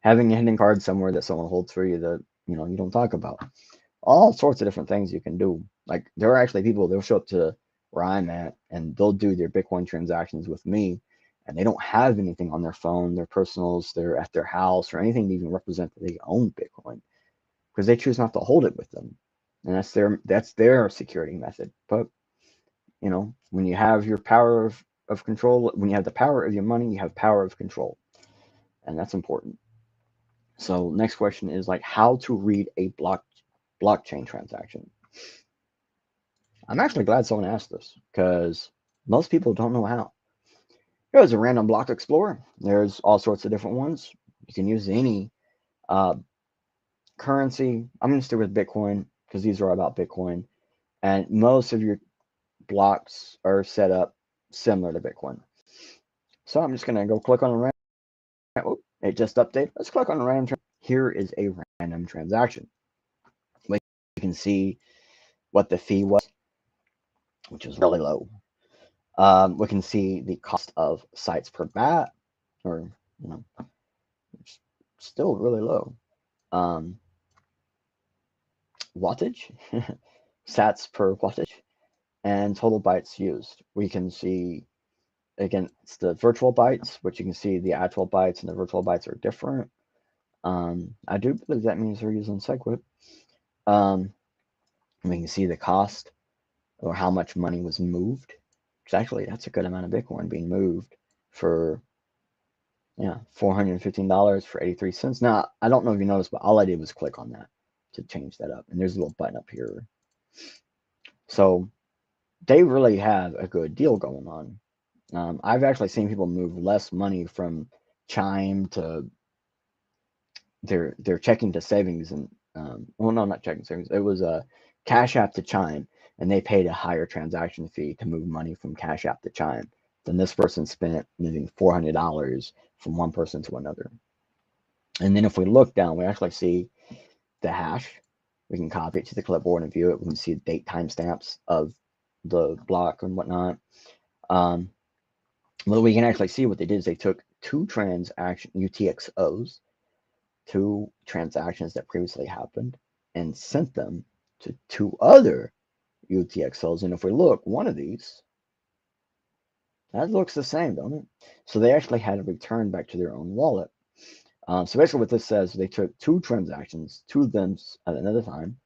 having a hidden card somewhere that someone holds for you that you don't talk about. All sorts of different things you can do. Like there are actually people they'll show up to where I'm at and they'll do their Bitcoin transactions with me, and they don't have anything on their phone, their personals, they're at their house or anything to even represent that they own Bitcoin because they choose not to hold it with them, and that's their security method. But when you have your power of control, when you have the power of your money, you have power of control, and that's important. So next question is like how to read a blockchain transaction. I'm actually glad someone asked this because most people don't know how. There's a random block explorer. There's all sorts of different ones. You can use any uh, currency. I'm going to stick with Bitcoin because these are all about Bitcoin. And most of your blocks are set up similar to Bitcoin. So I'm just going to go click on a random. Oh, it just updated. Let's click on a random. Here is a random transaction. We can see what the fee was, which is really low. We can see the cost of sites per bat, or it's still really low. Wattage, sats per wattage, and total bytes used. We can see again it's the virtual bytes, which you can see the actual bytes and the virtual bytes are different. I do believe that means they're using SegWit. We can see the cost or how much money was moved. Which actually that's a good amount of Bitcoin being moved for $415 for 83 cents. Now, I don't know if you noticed, but all I did was click on that to change that up. And there's a little button up here. So they really have a good deal going on. I've actually seen people move less money from Chime to their checking to savings. And well, no, not checking savings. It was a Cash App to Chime. And they paid a higher transaction fee to move money from Cash App to Chime than this person spent moving $400 from one person to another. And then if we look down, we actually see the hash. We can copy it to the clipboard and view it. We can see the date timestamps of the block and whatnot. Well, we can actually see what they did is they took two UTXOs, two transactions that previously happened, and sent them to two other UTXOs. And if we look, one of these, that looks the same, don't it? So they actually had to return back to their own wallet. So basically what this says, they took two transactions, two of them at another time,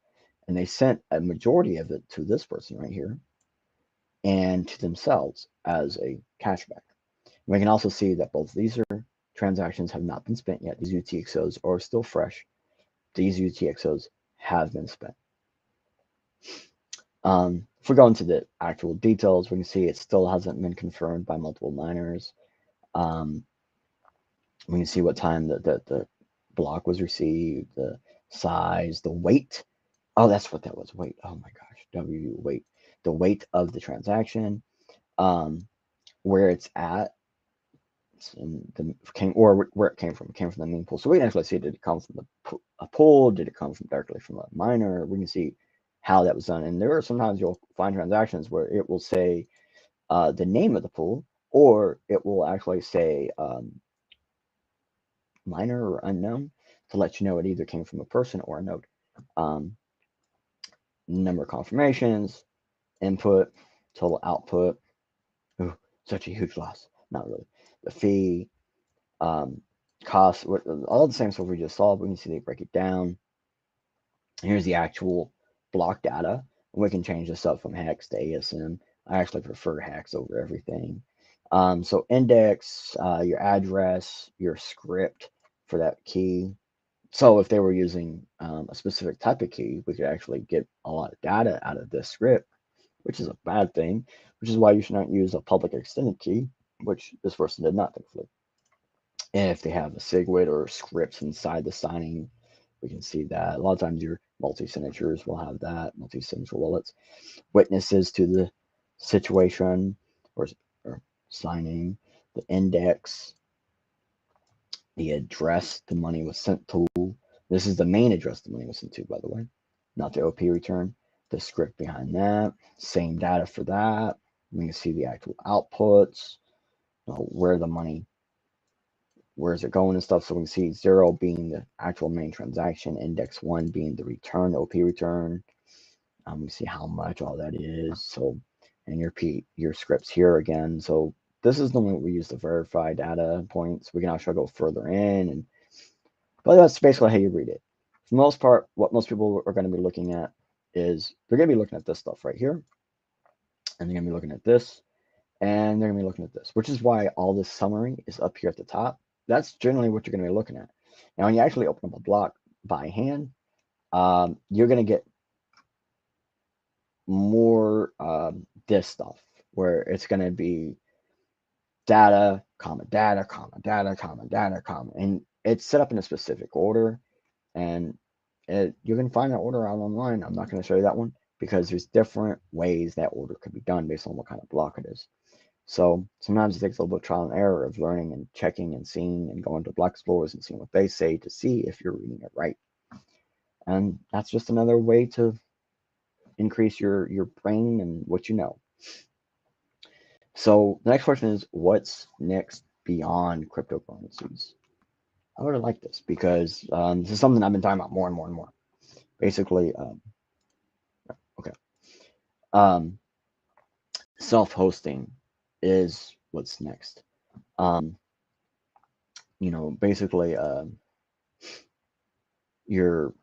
and they sent a majority of it to this person right here and to themselves as a cashback. And we can also see that both these transactions have not been spent yet. These UTXOs are still fresh. These UTXOs have been spent. If we go into the actual details, we can see it still hasn't been confirmed by multiple miners. We can see what time the block was received, the size, the weight. Oh, that's what that was. Weight. Oh my gosh. Weight. The weight of the transaction, where it's at, where it came from. It came from the main pool. So we can actually see, did it come from a pool? Did it come from directly from a miner? We can see how that was done. And there are sometimes you'll find transactions where it will say the name of the pool, or it will actually say minor or unknown to let you know it either came from a person or a node. Number of confirmations, input, total output. Ooh, such a huge loss. Not really. The fee, cost, all the same stuff we just saw. We can see they break it down. Here's the actual block data. We can change this up from hex to ASM. I actually prefer hex over everything. So index, your address, your script for that key. So if they were using a specific type of key, we could actually get a lot of data out of this script which is a bad thing, which is why you should not use a public extended key, which this person did not, thankfully. And if they have a SIGWIT or scripts inside the signing, we can see that. A lot of times your multi-signatures will have that, multi-signature wallets. Witnesses to the situation or signing, the index, the address the money was sent to. This is the main address the money was sent to, by the way, not the OP return. The script behind that, same data for that. We can see the actual outputs, where the money, where is it going and stuff. So we can see 0 being the actual main transaction, index 1 being the return, the OP return. We see how much all that is. So, and your scripts here again. So this is the one we use to verify data points. We can actually go further in, but that's basically how you read it. For the most part, what most people are going to be looking at is they're going to be looking at this stuff right here, and they're going to be looking at this, and they're going to be looking at this, which is why all this summary is up here at the top. That's generally what you're going to be looking at. Now, when you actually open up a block by hand, you're going to get more this stuff, where it's going to be data, comma, data, comma, data, comma, data, comma, and it's set up in a specific order, and you can find that order out online. I'm not going to show you that one because there's different ways that order could be done based on what kind of block it is. So sometimes it takes a little bit of trial and error of learning and checking and seeing and going to block explorers and seeing what they say to see if you're reading it right. And that's just another way to increase your brain and what you know. So the next question is, what's next beyond cryptocurrencies? I really like this because this is something I've been talking about more and more and more. Basically, okay, self-hosting is what's next. Basically, your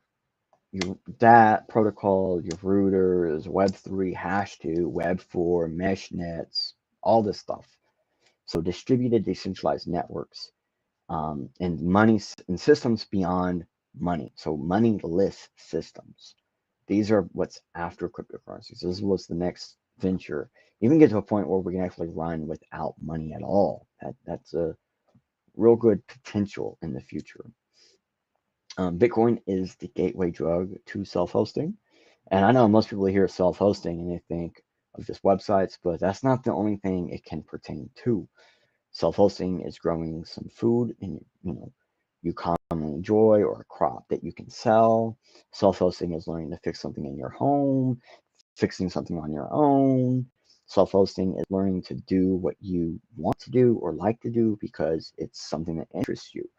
that protocol, your routers, Web3, Hash2, Web4, mesh nets, all this stuff. So distributed, decentralized networks, and money and systems beyond money. So moneyless systems. These are what's after cryptocurrencies. This is what's the next venture. Even get to a point where we can actually run without money at all. That's a real good potential in the future. Bitcoin is the gateway drug to self-hosting. And I know most people hear self-hosting and they think of just websites, but that's not the only thing it can pertain to. Self-hosting is growing some food and you commonly enjoy, or a crop that you can sell. Self-hosting is learning to fix something in your home, fixing something on your own. Self-hosting is learning to do what you want to do or like to do because it's something that interests you.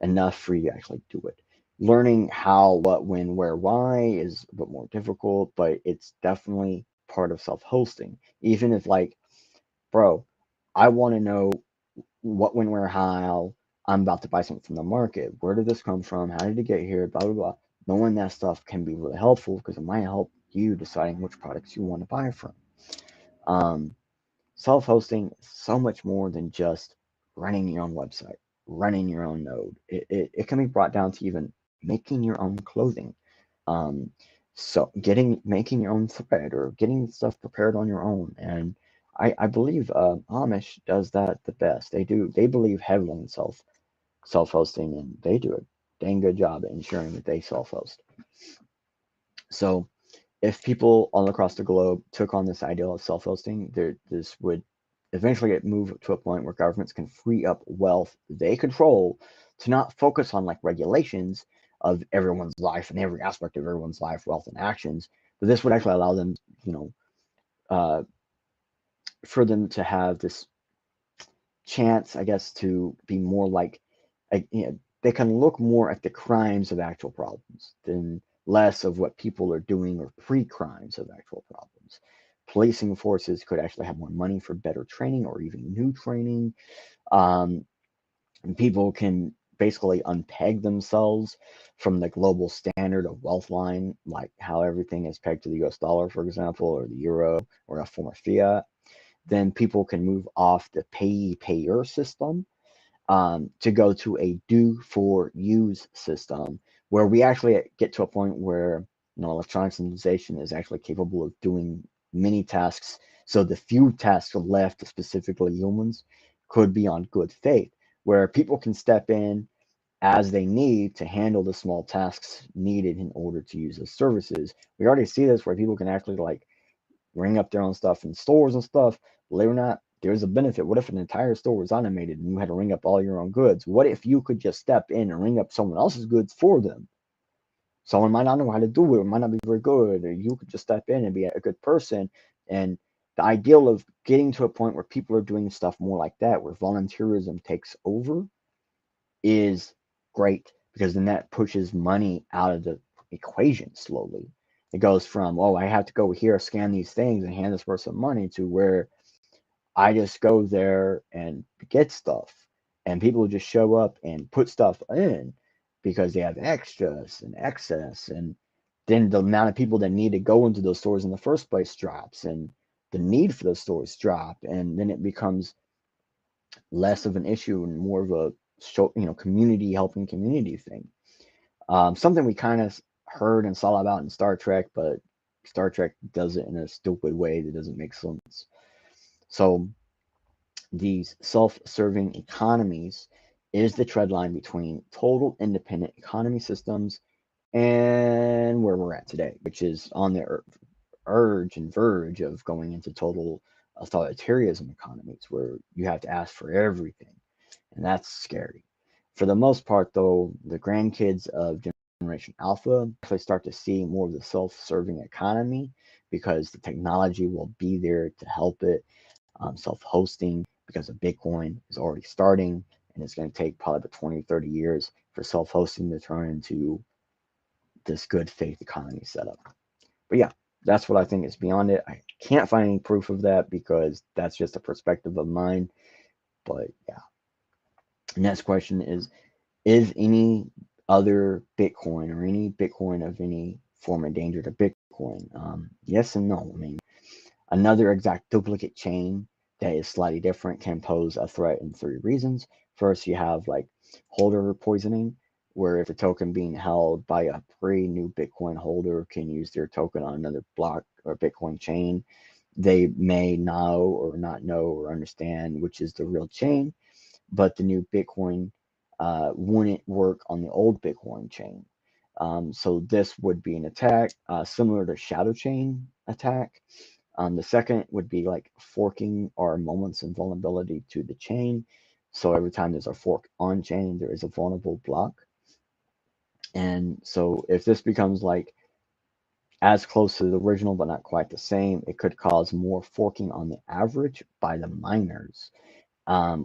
Enough for you to actually do it. Learning how, what, when, where, why is a bit more difficult, but it's definitely part of self-hosting. Even if, like, bro, I want to know what, when, where, how. I'm about to buy something from the market. Where did this come from? How did it get here? Blah, blah, blah. Knowing that stuff can be really helpful because it might help you deciding which products you want to buy from. Self-hosting is so much more than just running your own website, running your own node. It can be brought down to even making your own clothing. So making your own thread or getting stuff prepared on your own. And I believe Amish does that the best. They believe heavily in self-hosting, and they do a dang good job at ensuring that they self-host. So if people all across the globe took on this ideal of self-hosting, this would eventually get moved to a point where governments can free up wealth they control to not focus on like regulations of everyone's life and every aspect of everyone's life, wealth, and actions. But this would actually allow them, for them to have this chance, I guess, to be more like, they can look more at the crimes of actual problems than less of what people are doing or pre-crimes of actual problems. Policing forces could actually have more money for better training or even new training. And people can basically unpeg themselves from the global standard of wealth line, like how everything is pegged to the US dollar, for example, or the euro, or a form of fiat. Then people can move off the pay-payer system to go to a do-for-use system, where we actually get to a point where electronic civilization is actually capable of doing many tasks. So the few tasks left, specifically humans, could be on good faith, where people can step in as they need to handle the small tasks needed in order to use those services. We already see this where people can actually like ring up their own stuff in stores and stuff. Believe it or not, there's a benefit. What if an entire store was automated and you had to ring up all your own goods? What if you could just step in and ring up someone else's goods for them? Someone might not know how to do it, might not be very good, or you could just step in and be a good person. And the ideal of getting to a point where people are doing stuff more like that, where volunteerism takes over, is great, because then that pushes money out of the equation slowly. It goes from, oh, I have to go here, scan these things, and hand this person money, to where I just go there and get stuff, and people just show up and put stuff in because they have extras and excess, and then the amount of people that need to go into those stores in the first place drops, and the need for those stores drop, and then it becomes less of an issue and more of a community helping community thing. Something we kind of heard and saw about in Star Trek, but Star Trek does it in a stupid way that doesn't make sense. So these self-serving economies is the tread line between total independent economy systems and where we're at today, which is on the urge and verge of going into total authoritarianism economies, where you have to ask for everything, and that's scary. For the most part, though, the grandkids of Generation Alpha actually start to see more of the self-serving economy, because the technology will be there to help it. Self-hosting, because of Bitcoin, is already starting, and it's going to take probably about 20, 30 years for self-hosting to turn into this good faith economy setup. But yeah, that's what I think is beyond it. I can't find any proof of that, because that's just a perspective of mine. But yeah. Next question is any other Bitcoin or any Bitcoin of any form a danger to Bitcoin? Yes and no. I mean, another exact duplicate chain that is slightly different can pose a threat in 3 reasons. First, you have like holder poisoning, where if a token being held by a pre-new Bitcoin holder can use their token on another block or Bitcoin chain, they may know or not know or understand which is the real chain, but the new Bitcoin wouldn't work on the old Bitcoin chain. So this would be an attack similar to shadow chain attack. The second would be like forking or moments in vulnerability to the chain. So every time there's a fork on chain, there is a vulnerable block. And so if this becomes like as close to the original but not quite the same, it could cause more forking on the average by the miners,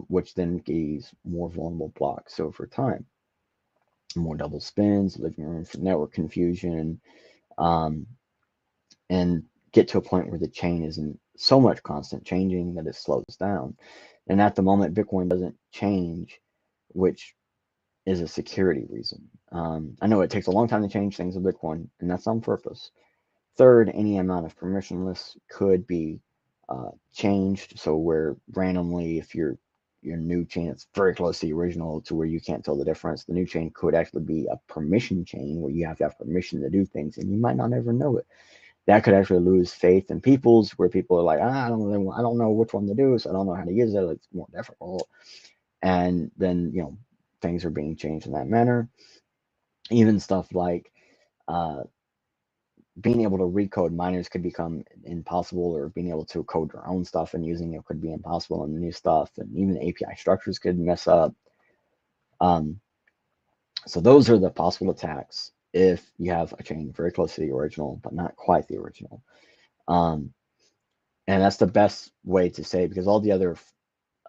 which then gives more vulnerable blocks over time. More double spins, leaving room for network confusion, um, and get to a point where the chain isn't so much constant changing that it slows down. And at the moment, Bitcoin doesn't change, which is a security reason. I know it takes a long time to change things with Bitcoin, and that's on purpose. Third, any amount of permissionless could be changed. So where randomly, if your new chain is very close to the original to where you can't tell the difference, the new chain could actually be a permission chain where you have to have permission to do things, and you might not ever know it. That could actually lose faith in people's, where people are like, I don't know which one to do, so I don't know how to use it. It's more difficult, and then things are being changed in that manner. Even stuff like being able to recode miners could become impossible, or being able to code your own stuff and using it could be impossible in the new stuff, and even API structures could mess up. So those are the possible attacks if you have a chain very close to the original but not quite the original. And that's the best way to say, because all the other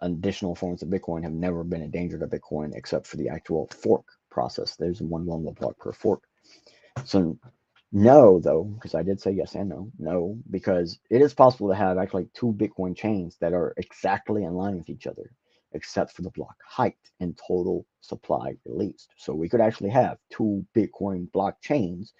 additional forms of Bitcoin have never been a danger to Bitcoin except for the actual fork process. There's one vulnerable block per fork. So no, though, because I did say yes and no. No, because it is possible to have actually 2 Bitcoin chains that are exactly in line with each other, except for the block height and total supply released. So we could actually have 2 Bitcoin blockchains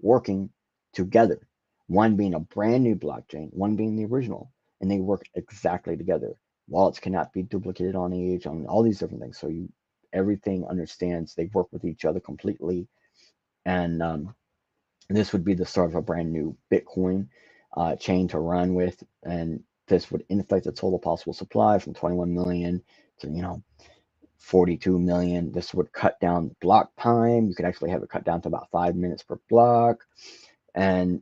working together, one being a brand new blockchain, one being the original, and they work exactly together. Wallets cannot be duplicated on each, on all these different things. So everything understands they work with each other completely, and This would be the start of a brand new Bitcoin chain to run with, and this would inflate the total possible supply from 21 million to 42 million. This would cut down block time. You could actually have it cut down to about 5 minutes per block, and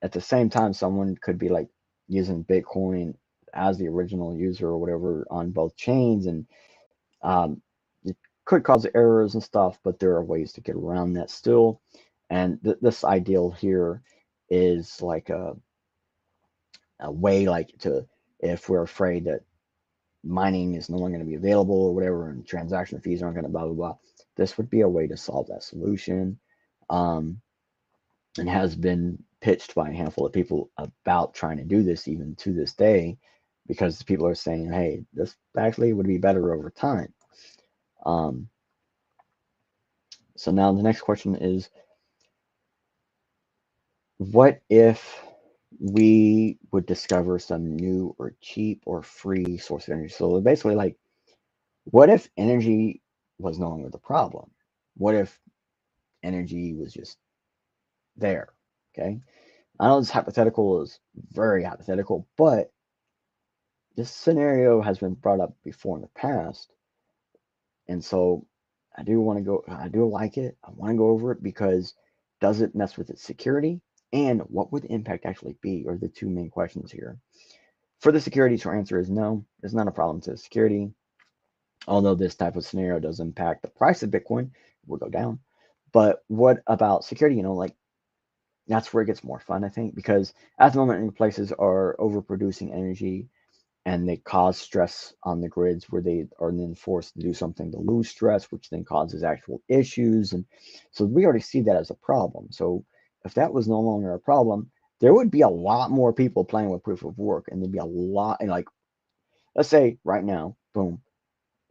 at the same time, someone could be like using Bitcoin as the original user or whatever on both chains, and um, it could cause errors and stuff, but there are ways to get around that still. And this ideal here is like a way like to, if we're afraid that mining is no longer going to be available or whatever, and transaction fees aren't going to blah blah blah, this would be a way to solve that solution. Um, and has been pitched by a handful of people about trying to do this even to this day, because people are saying, hey, this actually would be better over time. Um, so now the next question is, what if we would discover some new or cheap or free source of energy? So basically, like, what if energy was no longer the problem? What if energy was just there? Okay. I know this hypothetical is very hypothetical, but this scenario has been brought up before in the past. And so I do like it. I want to go over it because does it mess with its security? And what would the impact actually be, are the two main questions here. For the security, our answer is no, it's not a problem to security. Although this type of scenario does impact the price of Bitcoin, it will go down. But what about security? Like, that's where it gets more fun, I think, because at the moment, places are overproducing energy and they cause stress on the grids where they are then forced to do something to lose stress, which then causes actual issues. And so we already see that as a problem. So if that was no longer a problem, there would be a lot more people playing with proof of work, and there'd be a lot. And like, let's say right now, boom,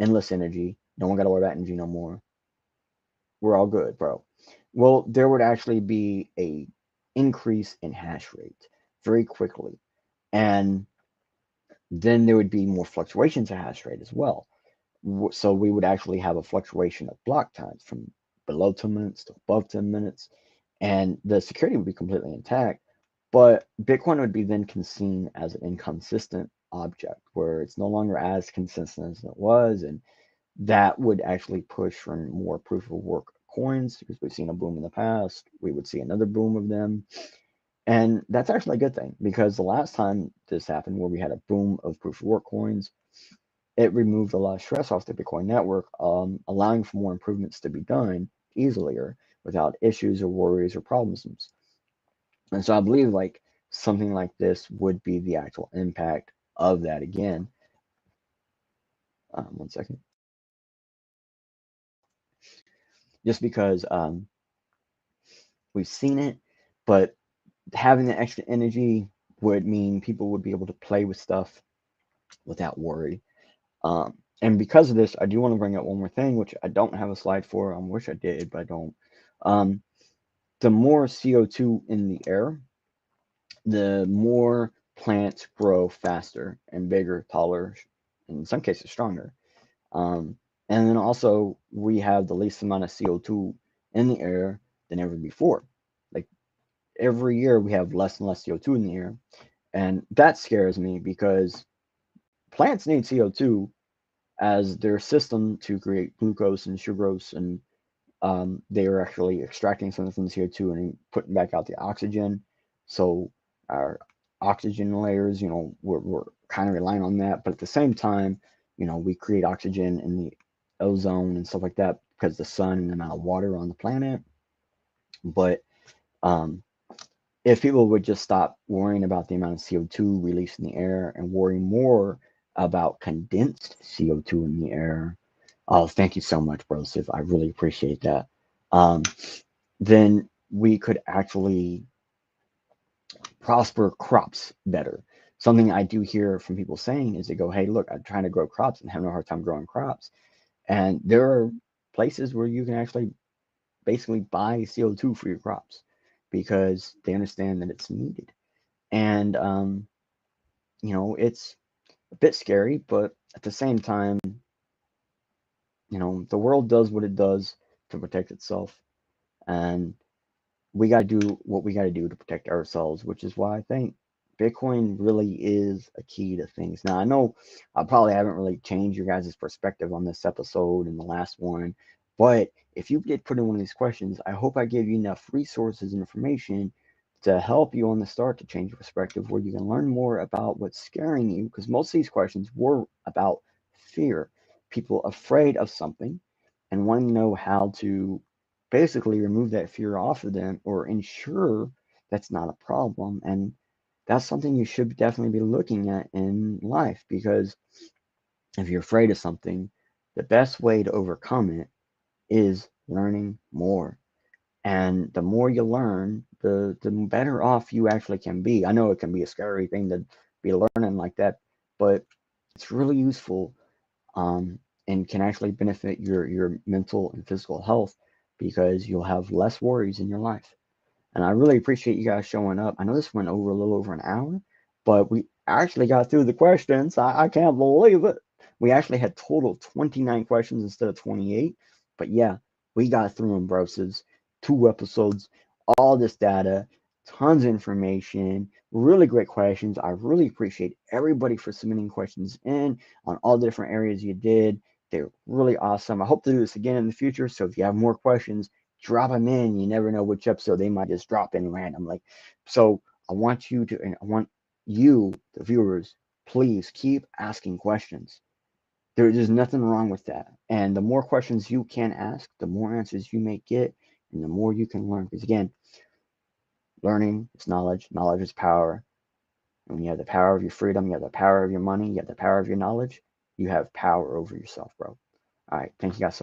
endless energy. No one got to worry about energy no more. We're all good, bro. Well, there would actually be a increase in hash rate very quickly, and then there would be more fluctuations in hash rate as well. So we would actually have a fluctuation of block times from below 10 minutes to above 10 minutes, and the security would be completely intact. But Bitcoin would be then seen as an inconsistent object where it's no longer as consistent as it was, and that would actually push for more proof of work coins, because we've seen a boom in the past. We would see another boom of them. And that's actually a good thing, because the last time this happened, where we had a boom of proof of work coins, it removed a lot of stress off the Bitcoin network, allowing for more improvements to be done easier without issues or worries or problems. And so I believe like something like this would be the actual impact of that again. One second. Just because we've seen it, but having the extra energy would mean people would be able to play with stuff without worry. And because of this, I do want to bring up one more thing, which I don't have a slide for. I wish I did, but I don't. Um, the more CO2 in the air, the more plants grow faster and bigger, taller, in some cases stronger. Um, and then also, we have the least amount of CO2 in the air than ever before. Like, every year, we have less and less CO2 in the air. And that scares me, because plants need CO2 as their system to create glucose and sucrose, and they are actually extracting something from the CO2 and putting back out the oxygen. So our oxygen layers, we're kind of relying on that. But at the same time, we create oxygen in the ozone and stuff like that because the sun and the amount of water on the planet. But um, if people would just stop worrying about the amount of CO2 released in the air and worry more about condensed CO2 in the air. Oh, thank you so much, Broseph. I really appreciate that. Um, then we could actually prosper crops better. Something I do hear from people saying is they go, hey, look, I'm trying to grow crops and having a hard time growing crops. And there are places where you can actually basically buy CO2 for your crops because they understand that it's needed. And, it's a bit scary, but at the same time, the world does what it does to protect itself. And we got to do what we got to do to protect ourselves, which is why I think Bitcoin really is a key to things. Now, I know I probably haven't really changed your guys' perspective on this episode and the last one, but if you did put in one of these questions, I hope I gave you enough resources and information to help you on the start to change your perspective, where you can learn more about what's scaring you, because most of these questions were about fear, people afraid of something and want to know how to basically remove that fear off of them or ensure that's not a problem. And that's something you should definitely be looking at in life, because if you're afraid of something, the best way to overcome it is learning more. And the more you learn, the better off you actually can be. I know it can be a scary thing to be learning like that, but it's really useful, and can actually benefit your mental and physical health, because you'll have less worries in your life. And I really appreciate you guys showing up. I know this went over a little over an hour, but we actually got through the questions. I can't believe it. We actually had total 29 questions instead of 28. But yeah, we got through them, broses. 2 episodes, all this data, tons of information, really great questions. I really appreciate everybody for submitting questions in on all the different areas you did. They're really awesome. I hope to do this again in the future. So if you have more questions, drop them in. You never know which episode they might just drop in randomly. So I want you to, and I want you, the viewers, please keep asking questions. There's nothing wrong with that. And the more questions you can ask, the more answers you may get, and the more you can learn. Because again, learning is knowledge, knowledge is power. And when you have the power of your freedom, you have the power of your money, you have the power of your knowledge, you have power over yourself, bro. All right. Thank you guys so much.